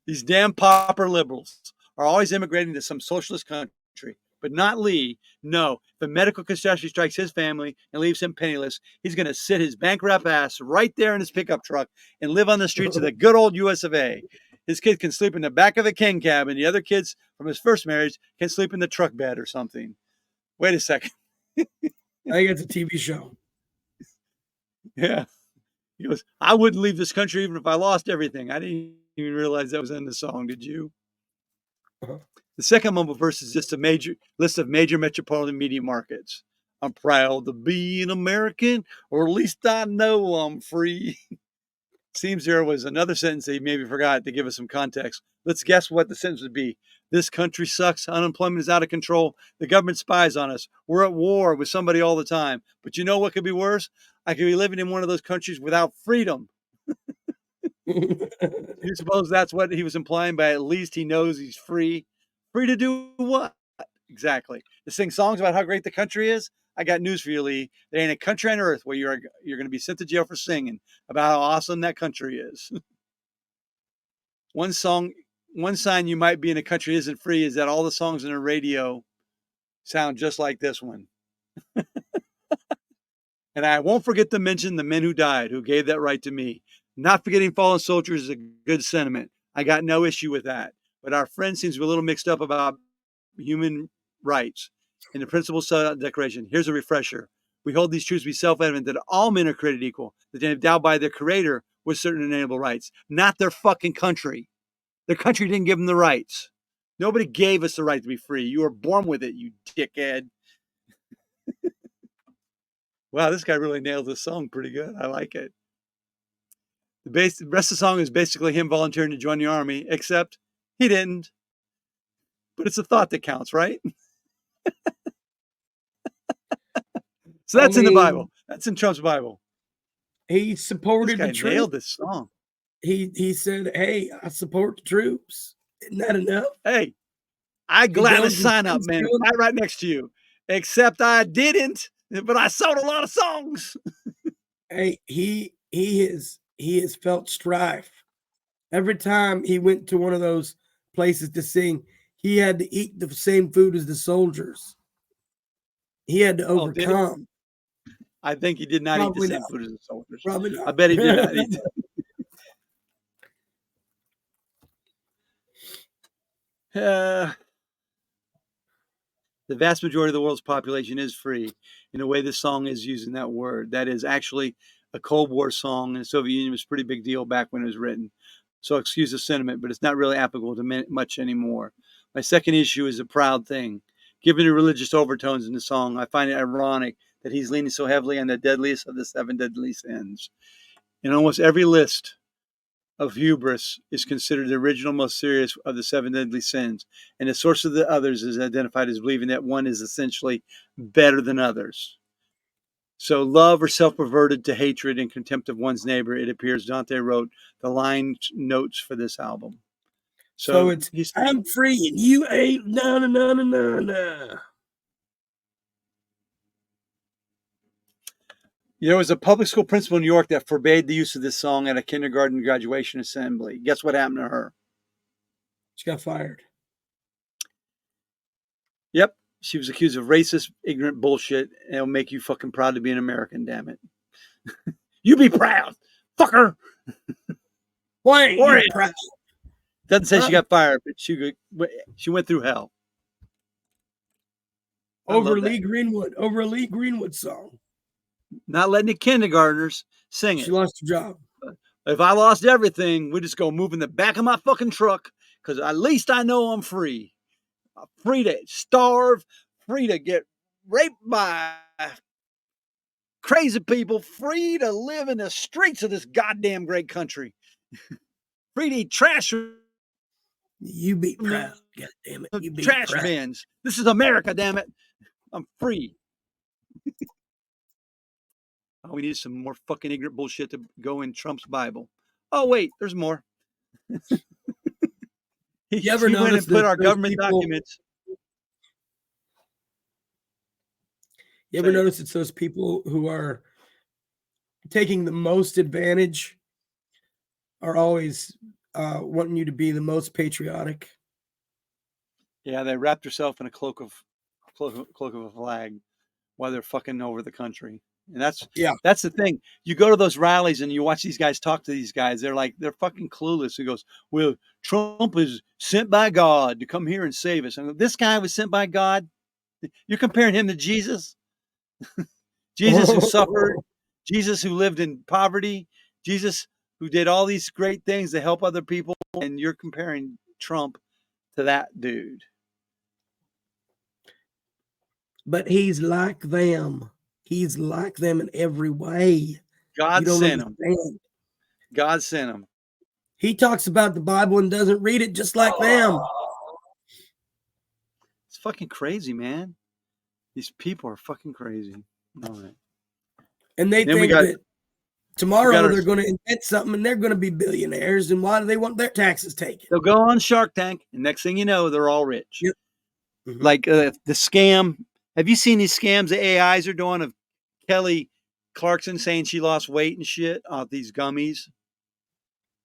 S1: These damn pauper liberals are always immigrating to some socialist country, but not Lee. No, if a medical catastrophe strikes his family and leaves him penniless, he's going to sit his bankrupt ass right there in his pickup truck and live on the streets of the good old US of A. His kid can sleep in the back of the king cab, and the other kids from his first marriage can sleep in the truck bed or something. Wait a second.
S3: I think it's a TV show.
S1: Yeah. He goes, I wouldn't leave this country even if I lost everything. I didn't even realize that was in the song. Did you?
S3: Uh-huh.
S1: The second mumble verse is just a major list of major metropolitan media markets. I'm proud to be an American, or at least I know I'm free. Seems there was another sentence that he maybe forgot to give us some context. Let's guess what the sentence would be. This country sucks. Unemployment is out of control. The government spies on us. We're at war with somebody all the time. But you know what could be worse? I could be living in one of those countries without freedom. You suppose that's what he was implying by at least he knows he's free? Free to do what? Exactly. To sing songs about how great the country is? I got news for you, Lee. There ain't a country on earth where you're going to be sent to jail for singing about how awesome that country is. One sign you might be in a country isn't free is that all the songs on the radio sound just like this one. And I won't forget to mention the men who died, who gave that right to me. Not forgetting fallen soldiers is a good sentiment. I got no issue with that. But our friend seems to be a little mixed up about human rights. In the Principles Declaration, here's a refresher. We hold these truths to be self-evident that all men are created equal, that they are endowed by their creator with certain inalienable rights, not their fucking country. Their country didn't give them the rights. Nobody gave us the right to be free. You were born with it, you dickhead. Wow, this guy really nailed this song pretty good. I like it. The rest of the song is basically him volunteering to join the army, except he didn't. But it's a thought that counts, right? So that's in the Bible. That's in Trump's Bible.
S3: He
S1: This
S3: supported
S1: guy
S3: the troops.
S1: nailed this song.
S3: He said, "Hey, I support the troops." Isn't that enough?
S1: Hey, I gladly
S3: goes and
S1: sign up,
S3: sends
S1: man.
S3: them.
S1: Right, right next to you. Except I didn't, but I sold a lot of songs.
S3: Hey, he has felt strife. Every time he went to one of those places to sing, he had to eat the same food as the soldiers. He had to
S1: Oh, did he?
S3: overcome.
S1: I think he did not eat the
S3: Probably
S1: same
S3: not.
S1: food as the soldiers.
S3: Probably not.
S1: I bet he did not eat. The vast majority of the world's population is free. In a way, this song is using that word. That is actually a Cold War song, and the Soviet Union was a pretty big deal back when it was written. So excuse the sentiment, but it's not really applicable to much anymore. My second issue is a proud thing. Given the religious overtones in the song, I find it ironic that he's leaning so heavily on the deadliest of the 7 deadly sins. In almost every list of hubris is considered the original most serious of the 7 deadly sins, and the source of the others is identified as believing that one is essentially better than others. So love or self-perverted to hatred and contempt of one's neighbor, it appears Dante wrote the line notes for this album.
S3: So it's I'm free and you ain't no.
S1: There was a public school principal in New York that forbade the use of this song at a kindergarten graduation assembly. Guess what happened to her?
S3: She got fired.
S1: Yep. She was accused of racist, ignorant bullshit, and it'll make you fucking proud to be an American, damn it. You be proud, fucker.
S3: Why ain't you proud?
S1: Doesn't say she got fired, but she went through hell.
S3: Over Lee Greenwood song.
S1: Not letting the kindergartners sing it.
S3: She lost her job.
S1: If I lost everything, we'd just go move in the back of my fucking truck because at least I know I'm free. I'm free to starve, free to get raped by crazy people, free to live in the streets of this goddamn great country. Free to eat trash.
S3: You be proud. God damn it. You be
S1: trash
S3: proud.
S1: bins. This is America, damn it. I'm free. Oh, we need some more fucking ignorant bullshit to go in Trump's Bible. Oh, wait, there's more.
S3: You ever
S1: went and
S3: notice
S1: put our
S3: those
S1: government
S3: people-
S1: documents.
S3: You ever notice it's those people who are taking the most advantage are always wanting you to be the most patriotic?
S1: Yeah, they wrapped themselves in a cloak of a flag while they're fucking over the country. And that's the thing. You go to those rallies and you watch these guys talk to these guys. They're fucking clueless. He goes, well, Trump is sent by God to come here and save us. And this guy was sent by God. You're comparing him to Jesus? Jesus who suffered, Jesus who lived in poverty, Jesus who did all these great things to help other people. And you're comparing Trump to that dude.
S3: But he's like them. He's like them in every way.
S1: God sent him. God sent him.
S3: He talks about the Bible and doesn't read it just like them.
S1: It's fucking crazy, man. These people are fucking crazy. All right.
S3: And they think that tomorrow they're going to invent something and they're going to be billionaires. And why do they want their taxes taken?
S1: They'll go on Shark Tank, and next thing you know, they're all rich.
S3: Yep. Mm-hmm.
S1: Like the scam. Have you seen these scams the AIs are doing of Kelly Clarkson saying she lost weight and shit off these gummies?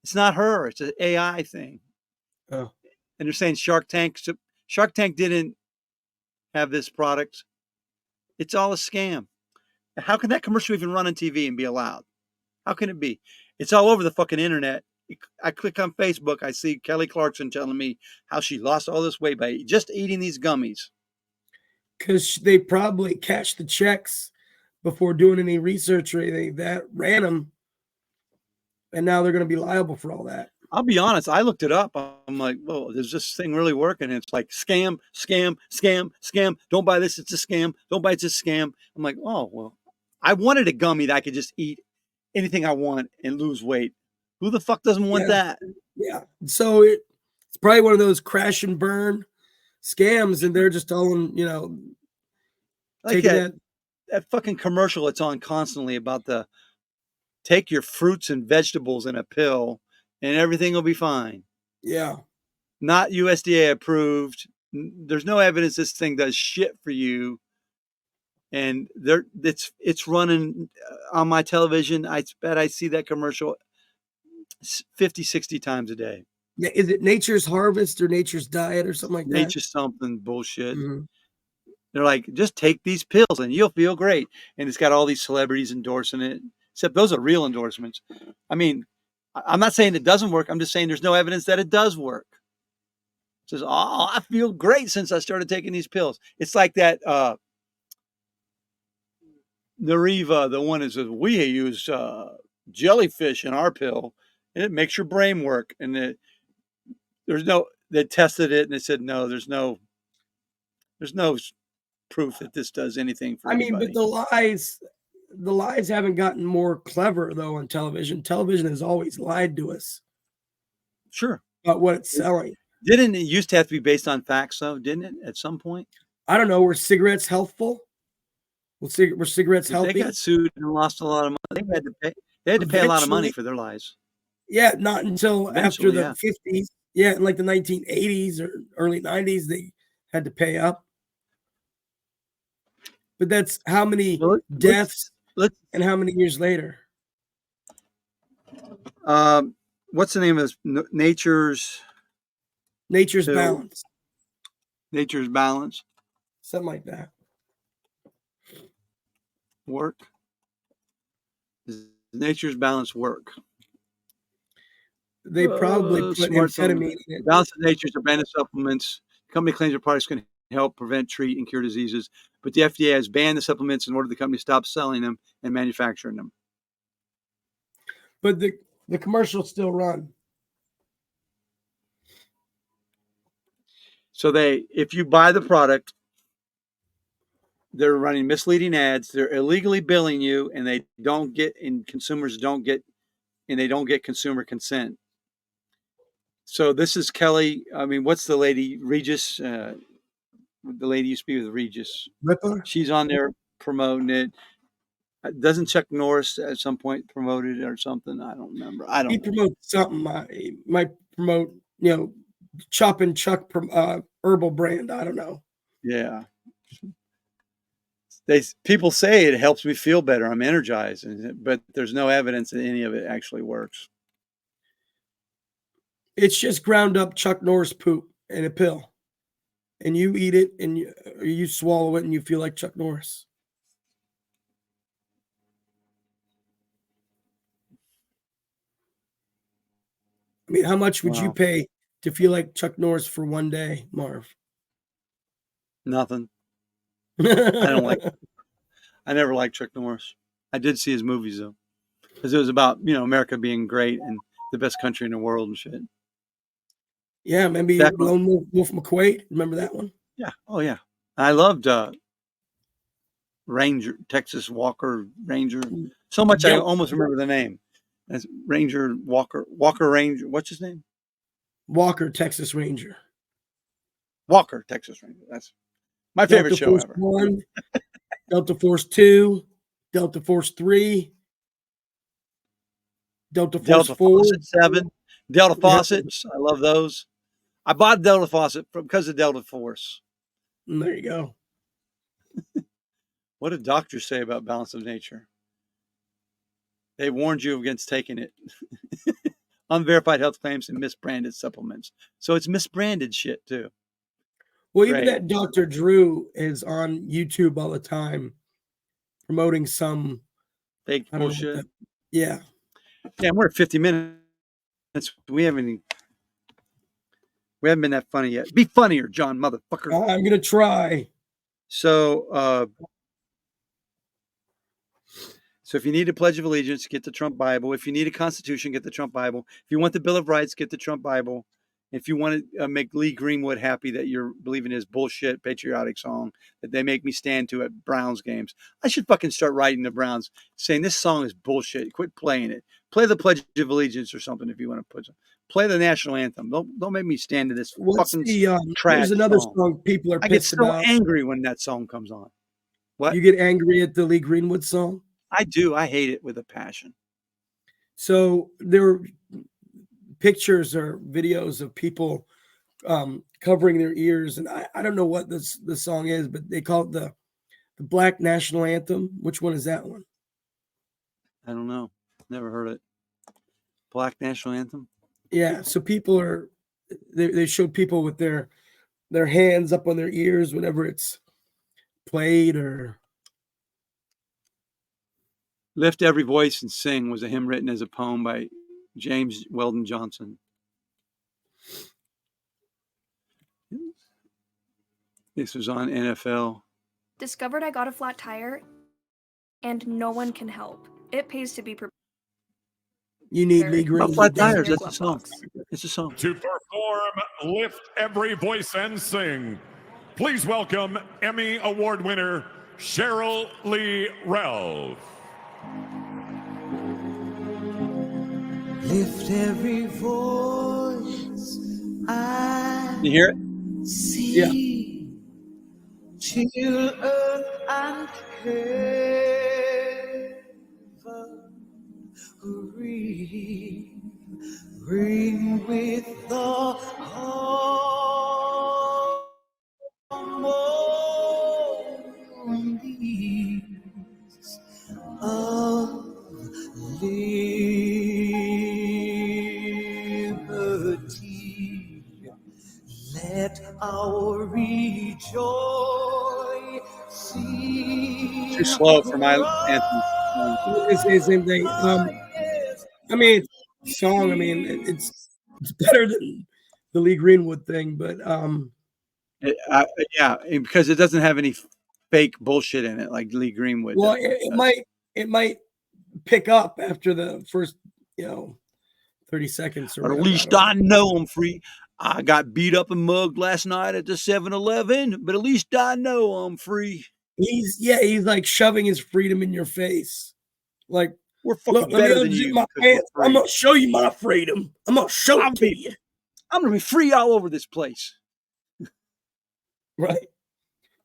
S1: It's not her. It's an AI thing.
S3: Oh.
S1: And they're saying Shark Tank didn't have this product. It's all a scam. How can that commercial even run on TV and be allowed? How can it be? It's all over the fucking internet. I click on Facebook. I see Kelly Clarkson telling me how she lost all this weight by just eating these gummies.
S3: Because they probably cashed the checks before doing any research or anything that ran them. And now they're going to be liable for all that.
S1: I'll be honest. I looked it up. I'm like, "Whoa, does this thing really work?" And it's like scam, scam, scam, scam. Don't buy this. It's a scam. Don't buy it's a scam. I'm like, oh well. I wanted a gummy that I could just eat anything I want and lose weight. Who the fuck doesn't want
S3: Yeah.
S1: that?
S3: Yeah. So it's probably one of those crash and burn scams, and they're just telling,
S1: Like
S3: taking that.
S1: that fucking commercial it's on constantly about the take your fruits and vegetables in a pill and everything will be fine.
S3: Yeah.
S1: Not USDA approved. There's no evidence this thing does shit for you. And it's running on my television. I bet I see that commercial 50, 60 times a day.
S3: Yeah. Is it Nature's Harvest or Nature's Diet or something like that?
S1: Nature's something bullshit.
S3: Mhm.
S1: They're like, just take these pills and you'll feel great. And it's got all these celebrities endorsing it, except those are real endorsements. I mean, I'm not saying it doesn't work. I'm just saying there's no evidence that it does work. It says, oh, I feel great since I started taking these pills. It's like that Nariva, the one that says, we use jellyfish in our pill and it makes your brain work. And they tested it and they said, no, there's no proof that this does anything for anybody.
S3: But the lies haven't gotten more clever though on television. Television has always lied to us
S1: Sure.
S3: about what it's selling.
S1: Didn't it used to have to be based on facts though? Didn't it at some point?
S3: I don't know. Were cigarettes healthful? Were cigarettes healthy?
S1: They got sued and lost a lot of money. They had to pay a lot of money for their lies.
S3: Yeah, not until after
S1: Eventually,
S3: the 50s. Yeah, in like the 1980s or early 90s, they had to pay up. But that's how many deaths and how many years later?
S1: What's the name of this? Nature's
S3: Balance.
S1: Nature's Balance.
S3: Something like that.
S1: Work. Does Nature's Balance work?
S3: They probably put amphetamine in it.
S1: Balance of Nature's are branded supplements. The company claims their products can help prevent, treat, and cure diseases, but the FDA has banned the supplements in order the company to stop selling them and manufacturing them.
S3: But the commercials still run.
S1: So if you buy the product, they're running misleading ads. They're illegally billing you, and consumers don't get consumer consent. So this is Kelly. I mean, what's the lady Regis? The lady used to be with Regis.
S3: Ripper.
S1: She's on there promoting it. Doesn't Chuck Norris at some point promote it or something? I don't remember. He
S3: promotes something. He might promote, Chop and Chuck herbal brand. I don't know.
S1: Yeah. People say it helps me feel better. I'm energized, but there's no evidence that any of it actually works.
S3: It's just ground up Chuck Norris poop in a pill, and you eat it and you swallow it and you feel like Chuck Norris. I mean, how much would you pay to feel like Chuck Norris for one day, Marv?
S1: Nothing. I never liked Chuck Norris. I did see his movies though, because it was about America being great and the best country in the world and shit.
S3: Yeah, maybe Lone Wolf McQuade. Remember that one?
S1: Yeah. Oh yeah. I loved Ranger, Texas Walker Ranger, so much I almost remember the name. That's Ranger Walker Ranger. What's his name?
S3: Walker Texas Ranger.
S1: Walker Texas Ranger. That's my favorite show ever.
S3: 1, Delta Force 2, Delta Force 3, Delta Force 4,
S1: Faucet 7, Delta Faucets. I love those. I bought Delta Faucet because of Delta Force.
S3: There you go.
S1: What did doctors say about Balance of Nature? They warned you against taking it. Unverified health claims and misbranded supplements. So it's misbranded shit too.
S3: Well, even that Dr. Drew is on YouTube all the time promoting some
S1: fake bullshit.
S3: Yeah.
S1: Yeah, we're at 50 minutes. We haven't been that funny yet. Be funnier, John, motherfucker.
S3: I'm going to try.
S1: So So if you need a Pledge of Allegiance, get the Trump Bible. If you need a Constitution, get the Trump Bible. If you want the Bill of Rights, get the Trump Bible. If you want to make Lee Greenwood happy that you're believing his bullshit patriotic song that they make me stand to at Browns games, I should fucking start writing the Browns saying this song is bullshit. Quit playing it. Play the Pledge of Allegiance or something if you want to put some. Play the national anthem. Don't make me stand to this
S3: What's
S1: fucking
S3: the
S1: trash
S3: there's another
S1: song.
S3: song people are
S1: I get
S3: pissed
S1: so
S3: about.
S1: angry when that song comes on. What?
S3: You get angry at the Lee Greenwood song?
S1: I do. I hate it with a passion.
S3: So there were pictures or videos of people covering their ears, and I don't know what the song is, but they call it the Black National Anthem. Which one is that one?
S1: I don't know. Never heard it. Black National Anthem?
S3: Yeah. So people are they showed people with their hands up on their ears whenever it's played. Or
S1: Lift Every Voice and Sing was a hymn written as a poem by James Weldon Johnson. This was on NFL.
S6: Discovered I got a flat tire and no one can help. It pays to be prepared.
S3: you need Lee
S1: About
S3: Greenwood.
S1: flat
S6: Down in
S1: tires,
S6: your
S1: that's a
S6: glove
S1: song.
S6: box.
S1: It's a song.
S2: To perform Lift Every Voice and Sing, please welcome Emmy Award winner Cheryl Lee Ralph.
S7: Lift every voice I
S1: You hear it?
S7: see, till earth and heaven ring with the harmonies of liberty. Let our rejoicing
S1: Too slow for my anthem.
S3: They say the same thing. I mean, song. I mean, it's better than the Lee Greenwood thing, but
S1: Yeah, because it doesn't have any fake bullshit in it like Lee Greenwood.
S3: well,
S1: does.
S3: it might pick up after the first 30 seconds. Or
S1: But at
S3: whatever,
S1: least
S3: don't
S1: I know I'm free. I got beat up and mugged last night at the 7-Eleven, but at least I know I'm free.
S3: He's like shoving his freedom in your face. Like,
S1: We're fucking
S3: look, let me
S1: better than
S3: unzip
S1: you.
S3: my
S1: 'cause we're
S3: pants.
S1: free.
S3: I'm gonna show you my freedom. I'm gonna show it to you.
S1: I'm gonna be free all over this place.
S3: Right?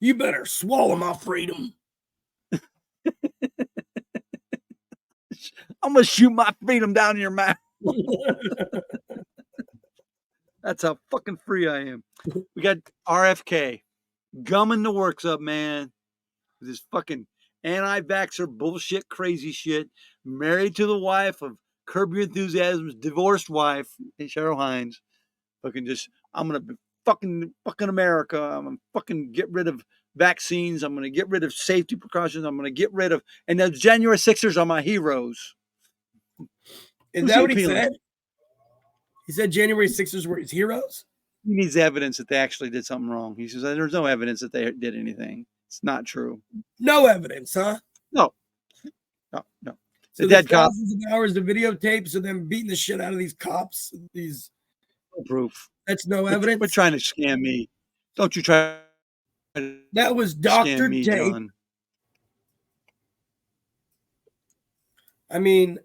S3: You better swallow my freedom.
S1: I'm gonna shoot my freedom down in your mouth. That's how fucking free I am. We got RFK gumming the works up, man. With his fucking anti-vaxxer bullshit, crazy shit. Married to the wife of Curb Your Enthusiasm's divorced wife, Cheryl Hines. Fucking just, I'm gonna be fucking America. I'm gonna fucking get rid of vaccines. I'm gonna get rid of safety precautions. I'm gonna get rid of, and the January 6ers are my heroes.
S3: Is
S1: Who's
S3: that
S1: he
S3: what he
S1: appealing
S3: said?
S1: to?
S3: He said January 6ers were his heroes?
S1: He needs evidence that they actually did something wrong. He says there's no evidence that they did anything. It's not true.
S3: No evidence, huh?
S1: No.
S3: So
S1: The
S3: there's
S1: dead cop.
S3: thousands of hours of videotapes of them beating the shit out of these cops.
S1: No proof.
S3: That's no
S1: We're
S3: evidence.
S1: trying to scam me. Don't you try to
S3: That was
S1: scam
S3: Dr.
S1: me,
S3: Tape.
S1: John.
S3: I mean,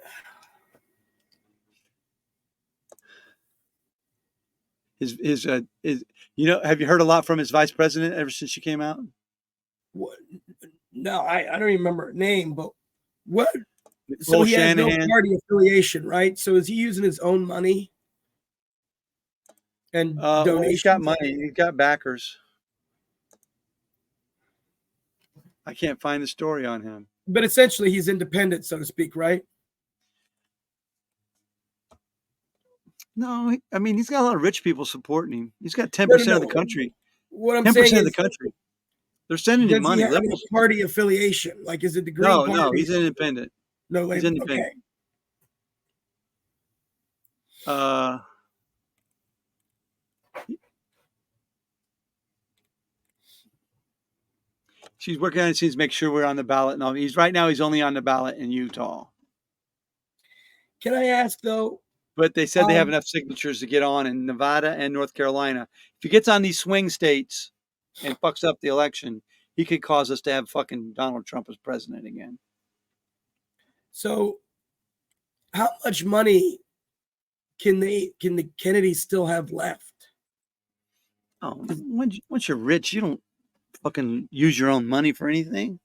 S1: His have you heard a lot from his vice president ever since she came out?
S3: what, no, I don't even remember her name, but what? So
S1: Nicole
S3: he has
S1: Shanahan.
S3: no party affiliation, right? So is he using his own money and
S1: Well,
S3: donations?
S1: he's got money. He's got backers. I can't find the story on him.
S3: But essentially, he's independent, so to speak, right?
S1: No, I mean he's got a lot of rich people supporting him. He's got 10%
S3: No.
S1: of the country.
S3: What I'm
S1: 10%
S3: saying
S1: of the
S3: is,
S1: country. They're sending
S3: does
S1: him money.
S3: he have any
S1: Liberals.
S3: party affiliation? Like, is it the Green
S1: No,
S3: Party?
S1: no, he's independent.
S3: No
S1: He's
S3: label.
S1: independent.
S3: Okay.
S1: She's working on it to make sure we're on the ballot. No, he's only on the ballot in Utah.
S3: Can I ask though?
S1: But they said they have enough signatures to get on in Nevada and North Carolina. If he gets on these swing states and fucks up the election, he could cause us to have fucking Donald Trump as president again.
S3: So, how much money can the Kennedys still have left?
S1: Oh, once you're rich, you don't fucking use your own money for anything.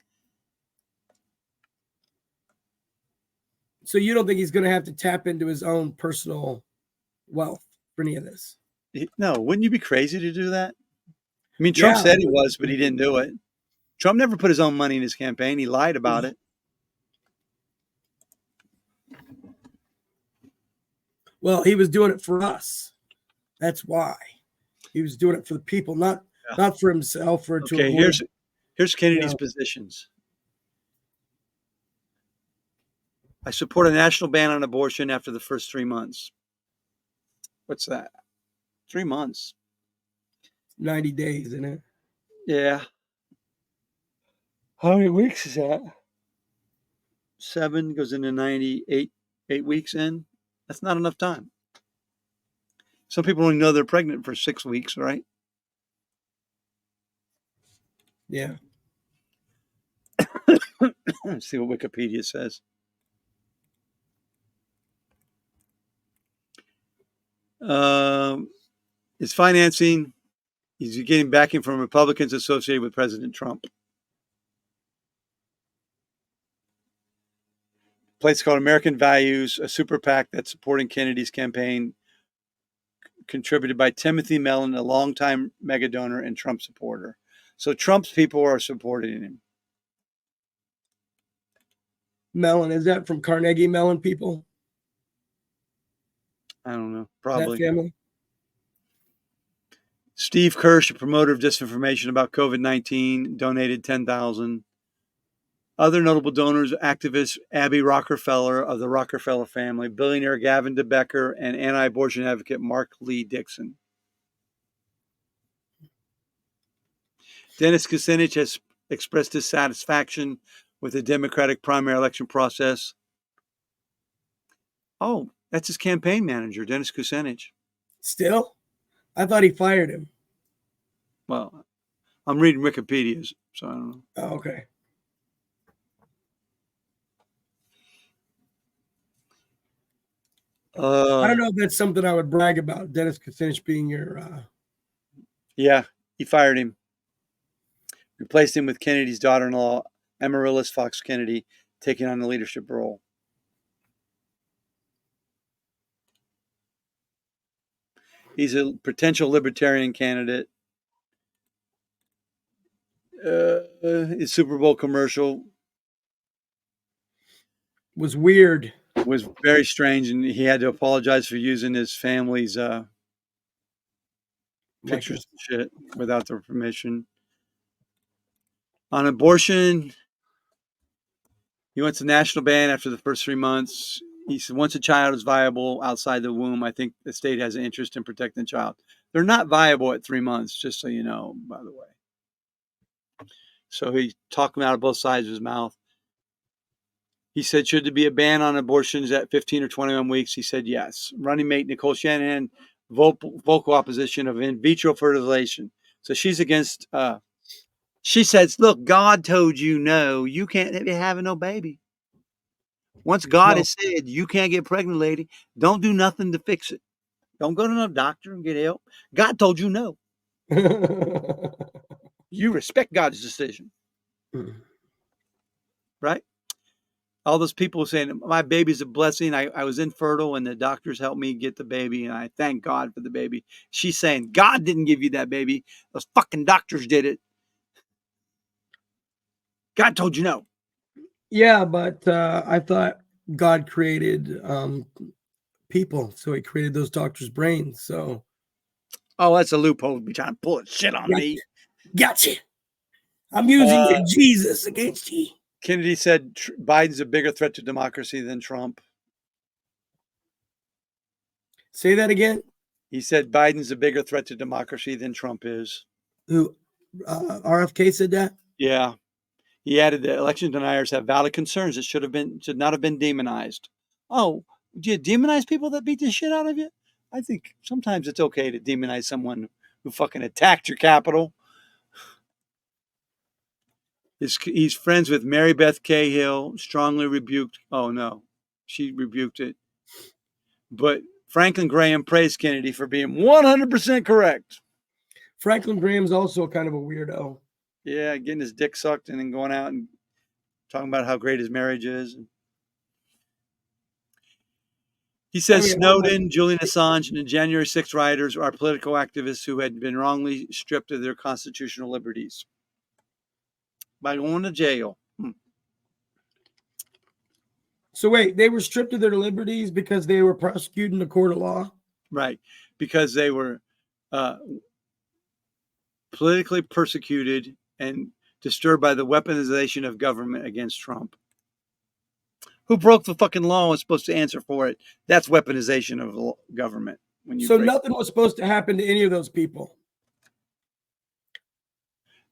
S3: So you don't think he's going to have to tap into his own personal wealth for any of this?
S1: No, wouldn't you be crazy to do that? I mean, Trump said he was, but he didn't do it. Trump never put his own money in his campaign. He lied about it.
S3: Well, he was doing it for us. That's why. He was doing it for the people, not for himself or to avoid.
S1: Here's Kennedy's positions. I support a national ban on abortion after the first 3 months. What's that? 3 months.
S3: 90 days, isn't it?
S1: Yeah. How many weeks is that? 7 goes into 98, 8 weeks in. That's not enough time. Some people only know they're pregnant for 6 weeks, right?
S3: Yeah.
S1: Let's see what Wikipedia says. His financing, he's getting backing from Republicans associated with President Trump. Place called American Values, a super PAC that's supporting Kennedy's campaign, contributed by Timothy Mellon, a longtime mega donor and Trump supporter. So Trump's people are supporting him.
S3: Mellon, is that from Carnegie Mellon people?
S1: I don't know. Probably.
S3: That family?
S1: Steve Kirsch, a promoter of disinformation about COVID-19, donated $10,000. Other notable donors, activist Abby Rockefeller of the Rockefeller family, billionaire Gavin DeBecker, and anti-abortion advocate Mark Lee Dixon. Dennis Kucinich has expressed his satisfaction with the Democratic primary election process. Oh, that's his campaign manager, Dennis Kucinich.
S3: Still? I thought he fired him.
S1: Well, I'm reading Wikipedia's, so I don't know.
S3: Oh, okay. I don't know if that's something I would brag about, Dennis Kucinich being your...
S1: Yeah, he fired him. Replaced him with Kennedy's daughter-in-law, Amaryllis Fox Kennedy, taking on the leadership role. He's a potential libertarian candidate. His Super Bowl commercial
S3: was weird.
S1: Was very strange, and he had to apologize for using his family's pictures and shit without their permission. On abortion, he wants a national ban after the first 3 months. He said once a child is viable outside the womb, I think the state has an interest in protecting the child. They're not viable at 3 months, just so you know, by the way. So he's talking out of both sides of his mouth. He said, should there be a ban on abortions at 15 or 21 weeks? He said, yes. Running mate Nicole Shanahan, vocal opposition of in vitro fertilization. So she's against, she says, look, God told you no, you can't be having no baby. Once God has said you can't get pregnant, lady, don't do nothing to fix it. Don't go to no doctor and get help. God told you no. You respect God's decision. Right? All those people saying, my baby's a blessing. I was infertile and the doctors helped me get the baby and I thank God for the baby. She's saying, God didn't give you that baby. Those fucking doctors did it. God told you no.
S3: Yeah, but I thought God created people. So he created those doctors' brains. So.
S1: Oh, that's a loophole. Be trying to pull shit on me.
S3: Gotcha. I'm using your Jesus against you.
S1: Kennedy said Biden's a bigger threat to democracy than Trump.
S3: Say that again.
S1: He said Biden's a bigger threat to democracy than Trump is.
S3: Who? RFK said that?
S1: Yeah. He added that election deniers have valid concerns that should not have been demonized. Oh, do you demonize people that beat the shit out of you? I think sometimes it's okay to demonize someone who fucking attacked your capital. He's friends with Mary Beth Cahill, strongly rebuked. Oh no, she rebuked it. But Franklin Graham praised Kennedy for being 100% correct.
S3: Franklin Graham's also kind of a weirdo.
S1: Yeah, getting his dick sucked and then going out and talking about how great his marriage is. He says Snowden, Julian Assange, and the January 6th rioters are political activists who had been wrongly stripped of their constitutional liberties by going to jail.
S3: So wait, they were stripped of their liberties because they were prosecuted in a court of law?
S1: Right, because they were politically persecuted and disturbed by the weaponization of government against Trump. Who broke the fucking law and was supposed to answer for it? That's weaponization of government.
S3: So nothing was supposed to happen to any of those people?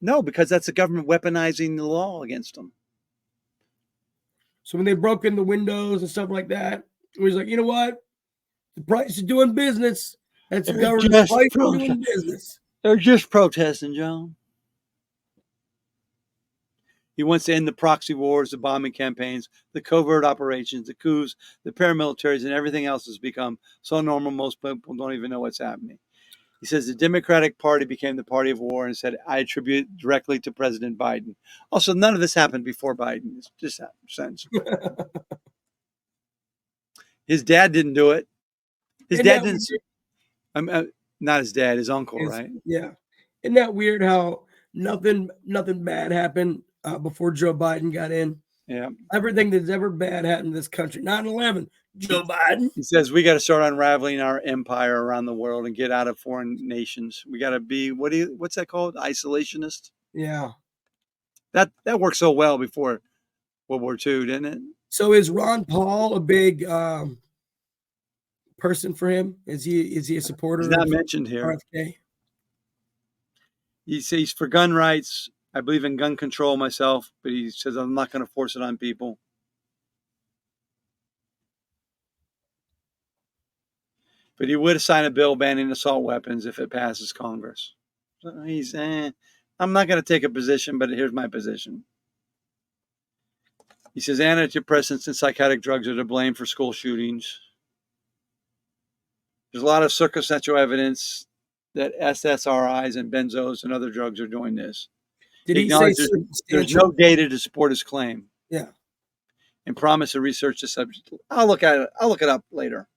S1: No, because that's the government weaponizing the law against them.
S3: So when they broke in the windows and stuff like that, it was like, you know what? The price of doing business. That's the government's price of doing business.
S1: They're just protesting, John. He wants to end the proxy wars, the bombing campaigns, the covert operations, the coups, the paramilitaries, and everything else has become so normal most people don't even know what's happening. He says the Democratic Party became the party of war and said, I attribute it directly to President Biden. Also, none of this happened before Biden. It's just sense. His dad didn't do it. His dad didn't. Not his dad, his uncle, right?
S3: Yeah. Isn't that weird how nothing bad happened before Joe Biden got in?
S1: Yeah.
S3: Everything that's ever bad happened in this country. 9/11, Joe Biden.
S1: He says we got to start unraveling our empire around the world and get out of foreign nations. We got to be what's that called? Isolationist.
S3: Yeah.
S1: That worked so well before World War II, didn't it?
S3: So is Ron Paul a big person for him? Is he a supporter?
S1: He's not mentioned here.
S3: RFK?
S1: He says for gun rights. I believe in gun control myself, but he says I'm not going to force it on people. But he would sign a bill banning assault weapons if it passes Congress. So he's I'm not going to take a position, but here's my position. He says antidepressants and psychotic drugs are to blame for school shootings. There's a lot of circumstantial evidence that SSRIs and benzos and other drugs are doing this.
S3: Did he say
S1: there's no data to support his claim?
S3: Yeah.
S1: And promise to research the subject. I'll look at it. I'll look it up later.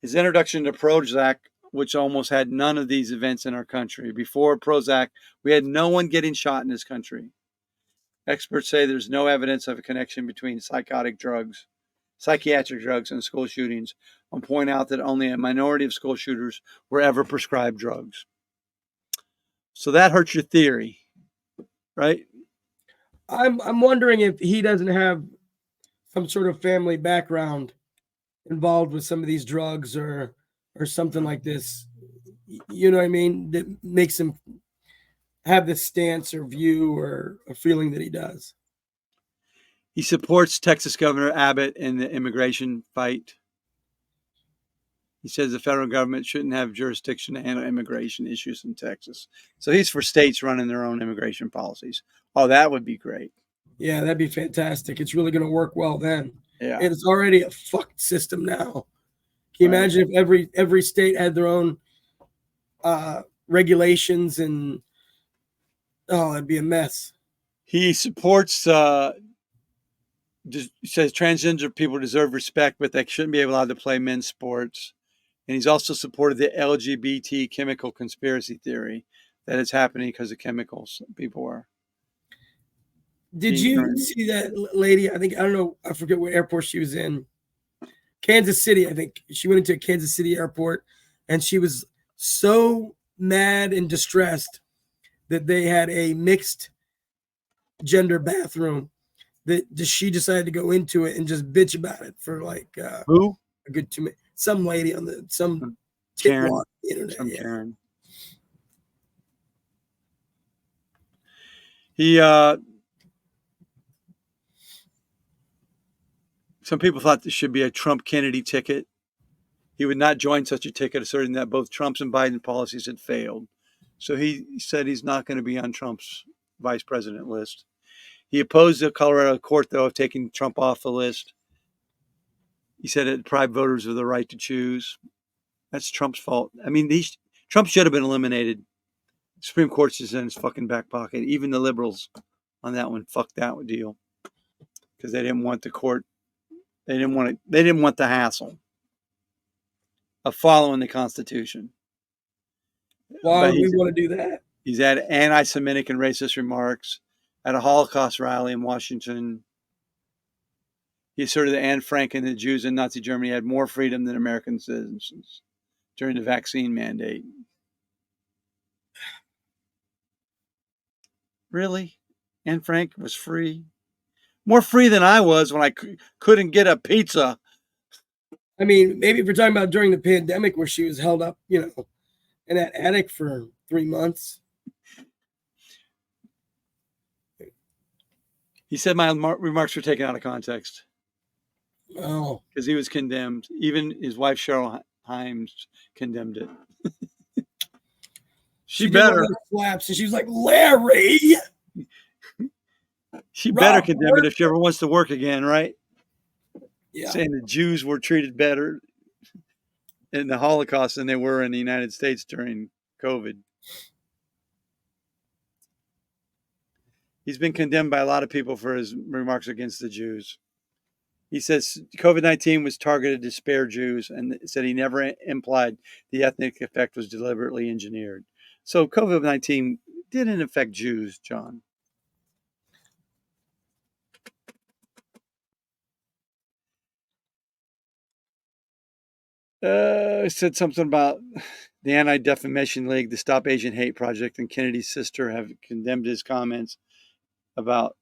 S1: His introduction to Prozac, which almost had none of these events in our country. Before Prozac, we had no one getting shot in this country. Experts say there's no evidence of a connection between psychiatric drugs, and school shootings, and point out that only a minority of school shooters were ever prescribed drugs. So that hurts your theory, right?
S3: I'm wondering if he doesn't have some sort of family background involved with some of these drugs or something like this. You know what I mean? That makes him have this stance or view or a feeling that he does.
S1: He supports Texas Governor Abbott in the immigration fight. He says the federal government shouldn't have jurisdiction to handle immigration issues in Texas. So he's for states running their own immigration policies. Oh, that would be great.
S3: Yeah, that'd be fantastic. It's really going to work well then.
S1: Yeah.
S3: It's already a fucked system now. Can you imagine if every state had their own regulations and it'd be a mess.
S1: He supports says transgender people deserve respect, but they shouldn't be allowed to play men's sports. And he's also supported the LGBT chemical conspiracy theory that it's happening because of chemicals people are.
S3: Did you see that lady? I don't know. I forget what airport she was in. Kansas City, I think. She went into a Kansas City airport and she was so mad and distressed that they had a mixed gender bathroom that she decided to go into it and just bitch about it for like
S1: who?
S3: A good 2 minutes. Some lady on some
S1: Karen.
S3: on the internet.
S1: Some Karen. He some people thought there should be a Trump Kennedy ticket. He would not join such a ticket, asserting that both Trump's and Biden policies had failed. So he said he's not going to be on Trump's vice president list. He opposed the Colorado court, though, of taking Trump off the list. He said it deprived voters of the right to choose. That's Trump's fault. I mean, Trump should have been eliminated. The Supreme Court's just in his fucking back pocket. Even the liberals on that one fucked that deal because they didn't want the court. They didn't want it. They didn't want the hassle of following the Constitution.
S3: Why would we want to do that?
S1: He's had anti-Semitic and racist remarks at a Holocaust rally in Washington. He asserted that Anne Frank and the Jews in Nazi Germany had more freedom than American citizens during the vaccine mandate. Really? Anne Frank was free? More free than I was when I couldn't get a pizza.
S3: I mean, maybe if you're talking about during the pandemic where she was held up, in that attic for 3 months.
S1: He said my remarks were taken out of context.
S3: Oh.
S1: Because he was condemned. Even his wife, Cheryl Himes, condemned it. She better.
S3: Slaps and she was like, Larry.
S1: She better condemn it if she ever wants to work again, right?
S3: Yeah.
S1: Saying the Jews were treated better in the Holocaust than they were in the United States during COVID. He's been condemned by a lot of people for his remarks against the Jews. He says COVID-19 was targeted to spare Jews and said he never implied the ethnic effect was deliberately engineered. So COVID-19 didn't affect Jews, John. Said something about the Anti-Defamation League, the Stop Asian Hate Project, and Kennedy's sister have condemned his comments about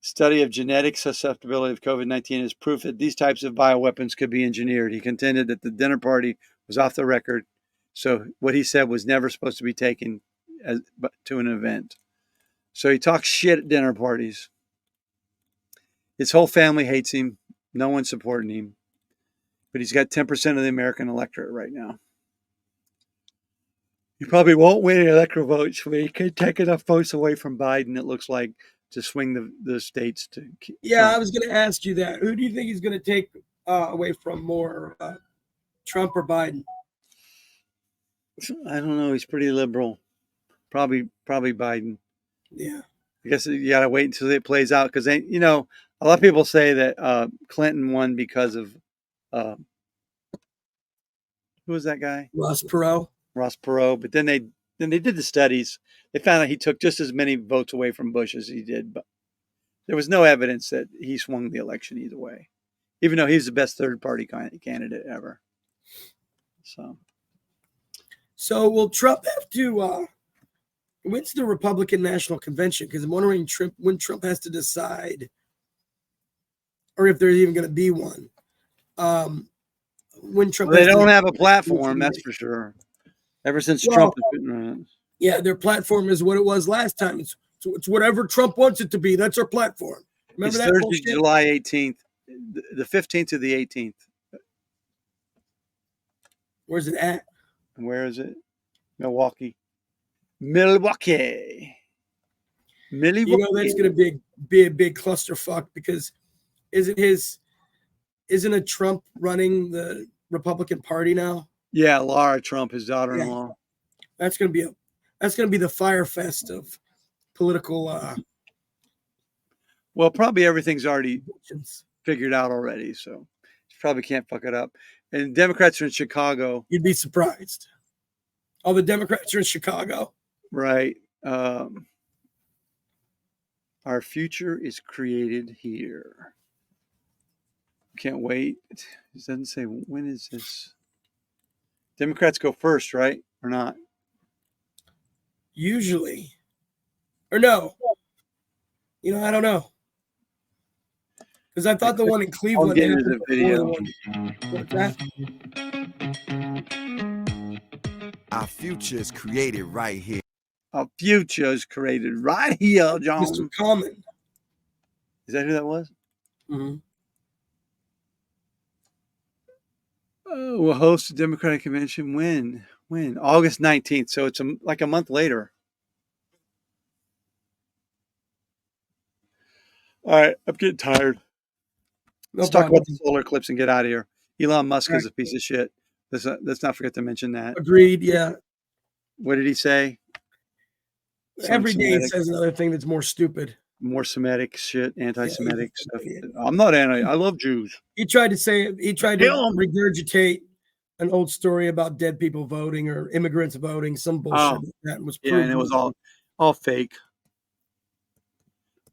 S1: study of genetic susceptibility of COVID-19 as proof that these types of bioweapons could be engineered. He contended that the dinner party was off the record, so what he said was never supposed to be taken to an event. So he talks shit at dinner parties. His whole family hates him. No one's supporting him. But he's got 10% of the American electorate right now. He probably won't win any electoral votes, but he could take enough votes away from Biden, it looks like, to swing the states to.
S3: Yeah,
S1: Trump.
S3: I was going to ask you that. Who do you think he's going to take away from more, Trump or Biden?
S1: I don't know. He's pretty liberal. Probably Biden.
S3: Yeah.
S1: I guess you got to wait until it plays out because, a lot of people say that Clinton won because of who was that guy?
S3: Ross Perot.
S1: But then they did the studies. They found out he took just as many votes away from Bush as he did, but there was no evidence that he swung the election either way, even though he's the best third-party candidate ever.
S3: So will Trump have to? When's the Republican National Convention? Because I'm wondering when Trump has to decide, or if there's even going to be one. When Trump,
S1: they don't have a platform, that's for sure. Ever since Trump has been around.
S3: Yeah, their platform is what it was last time. It's whatever Trump wants it to be. That's our platform. Remember
S1: it's
S3: that?
S1: Thursday, July 18th, the 15th to the 18th.
S3: Where's it at?
S1: And where is it? Milwaukee. Milwaukee.
S3: You know that's going to be a big clusterfuck because isn't a Trump running the Republican Party now?
S1: Yeah, Laura Trump, his daughter-in-law.
S3: Yeah. That's going to be the fire fest of political.
S1: Well, probably everything's already figured out already, so you probably can't fuck it up. And Democrats are in Chicago.
S3: You'd be surprised. All the Democrats are in Chicago.
S1: Right. Our future is created here. Can't wait. It doesn't say when is this. Democrats go first, right? Or not?
S3: Usually. Or no. I don't know. Because I thought the one in Cleveland.
S1: I'll get into the video.
S3: What's that?
S8: Our future is created right here.
S1: A future is created right here, John.
S3: Mr. Common.
S1: Is that who that was?
S3: Mm-hmm.
S1: We'll host a Democratic convention when? August 19th. So it's like a month later. All right, I'm getting tired. Let's talk about the solar eclipse and get out of here. Elon Musk is a piece of shit. Let's not forget to mention that.
S3: Agreed. Yeah.
S1: What did he say?
S3: Every day he says another thing that's more stupid.
S1: More Semitic shit, anti-Semitic stuff.
S3: Yeah.
S1: I'm not anti. I love Jews.
S3: He tried to say he tried to regurgitate an old story about dead people voting or immigrants voting. Some bullshit that was proven.
S1: Yeah, and it was all fake.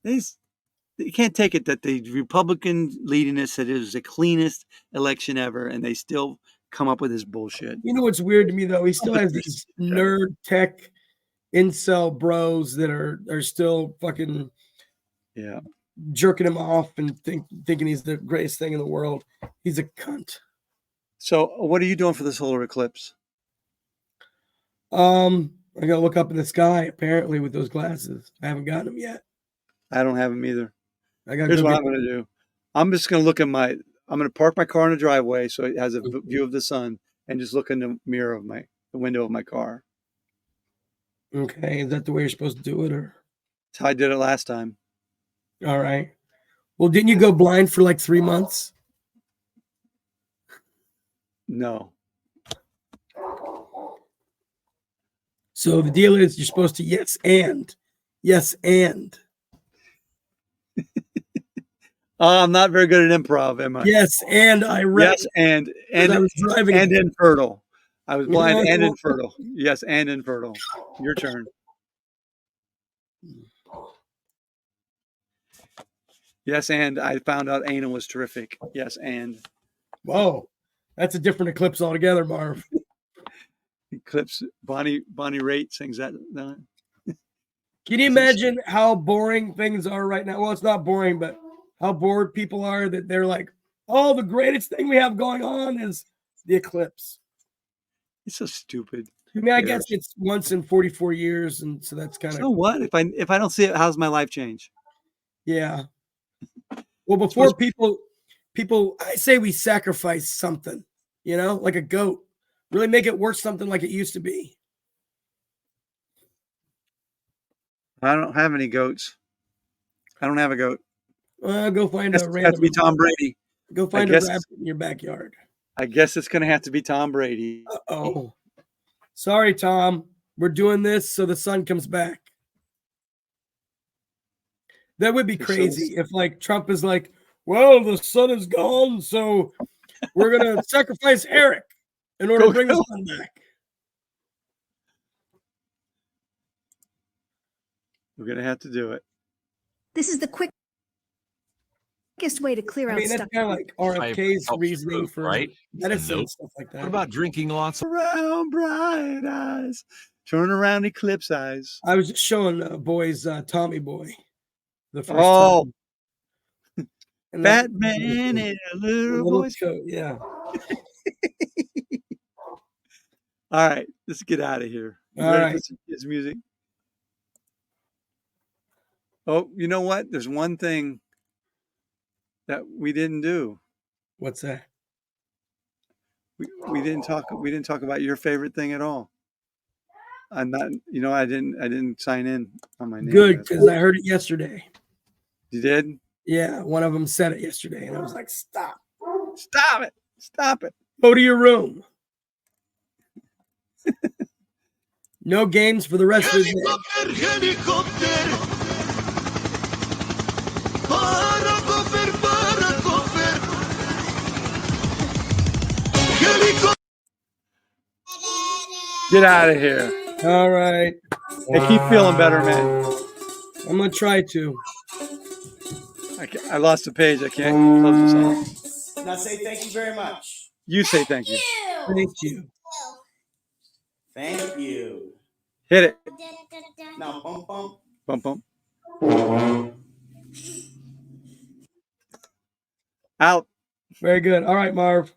S1: You can't take it that the Republican leading it said it was the cleanest election ever, and they still come up with this bullshit.
S3: You know what's weird to me though? He still has these nerd tech incel bros that are still fucking jerking him off and thinking he's the greatest thing in the world. He's a cunt.
S1: So what are you doing for the solar eclipse?
S3: I gotta look up in the sky apparently with those glasses. I haven't gotten them yet.
S1: I don't have them either.
S3: Here's
S1: what I'm going to do. I'm just going to look at I'm going to park my car in the driveway so it has a view of the sun and just look in the mirror of the window of my car.
S3: Okay. Is that the way you're supposed to do it, or?
S1: That's how I did it last time.
S3: All right. Well, didn't you go blind for like 3 months?
S1: No.
S3: So the deal is you're supposed to yes and.
S1: I'm not very good at improv, am I?
S3: Yes, and I read.
S1: Yes, and
S3: I was driving
S1: and infertile. I was blind and infertile. Yes, and infertile. Your turn. Yes, and I found out anal was terrific. Yes, and.
S3: Whoa, that's a different eclipse altogether, Marv.
S1: Eclipse. Bonnie Raitt sings that.
S3: Can you imagine how boring things are right now? Well, it's not boring, but how bored people are that they're like, oh, the greatest thing we have going on is the eclipse.
S1: It's so stupid.
S3: I mean, I guess it's once in 44 years, and so that's kind of.
S1: So what? If I don't see it, how's my life change?
S3: Yeah. Well, before people, I say we sacrifice something, like a goat. Really make it worth something like it used to be.
S1: I don't have any goats. I don't have a goat.
S3: Go find a random.
S1: It has to be Tom Brady.
S3: Go find a rabbit in your backyard.
S1: I guess it's going to have to be Tom Brady.
S3: Oh, sorry, Tom. We're doing this so the sun comes back. That would be crazy if like Trump is like, well, the sun is gone, so we're going to sacrifice Eric in order to bring the sun back.
S1: We're going to have to do it.
S8: This is the quickest way to clear out stuff.
S3: That's kind of like RFK's reasoning for medicine and stuff like that.
S9: What about drinking lots of
S1: round bright eyes? Turn around, eclipse eyes.
S3: I was just showing boys Tommy Boy the first time.
S1: Batman in a little boy's
S3: coat. Yeah.
S1: All right, let's get out of here.
S3: All right.
S1: His music. Oh, you know what? There's one thing that we didn't do.
S3: What's that?
S1: We didn't talk about your favorite thing at all. I'm not, I didn't sign in on my name.
S3: Good, because I heard it yesterday.
S1: You did?
S3: Yeah, one of them said it yesterday, and I was like, stop it. Go to your room. No games for the rest of the day.
S1: Get out of here.
S3: All right.
S1: Hey, keep feeling better, man.
S3: I'm going to try to.
S1: I lost the page. I can't close this off.
S10: Now say thank you very much.
S1: You say thank you.
S3: Thank you.
S10: Thank you.
S1: Hit it.
S10: Now bump, bump.
S1: Bump, bump. Out.
S3: Very good. All right, Marv.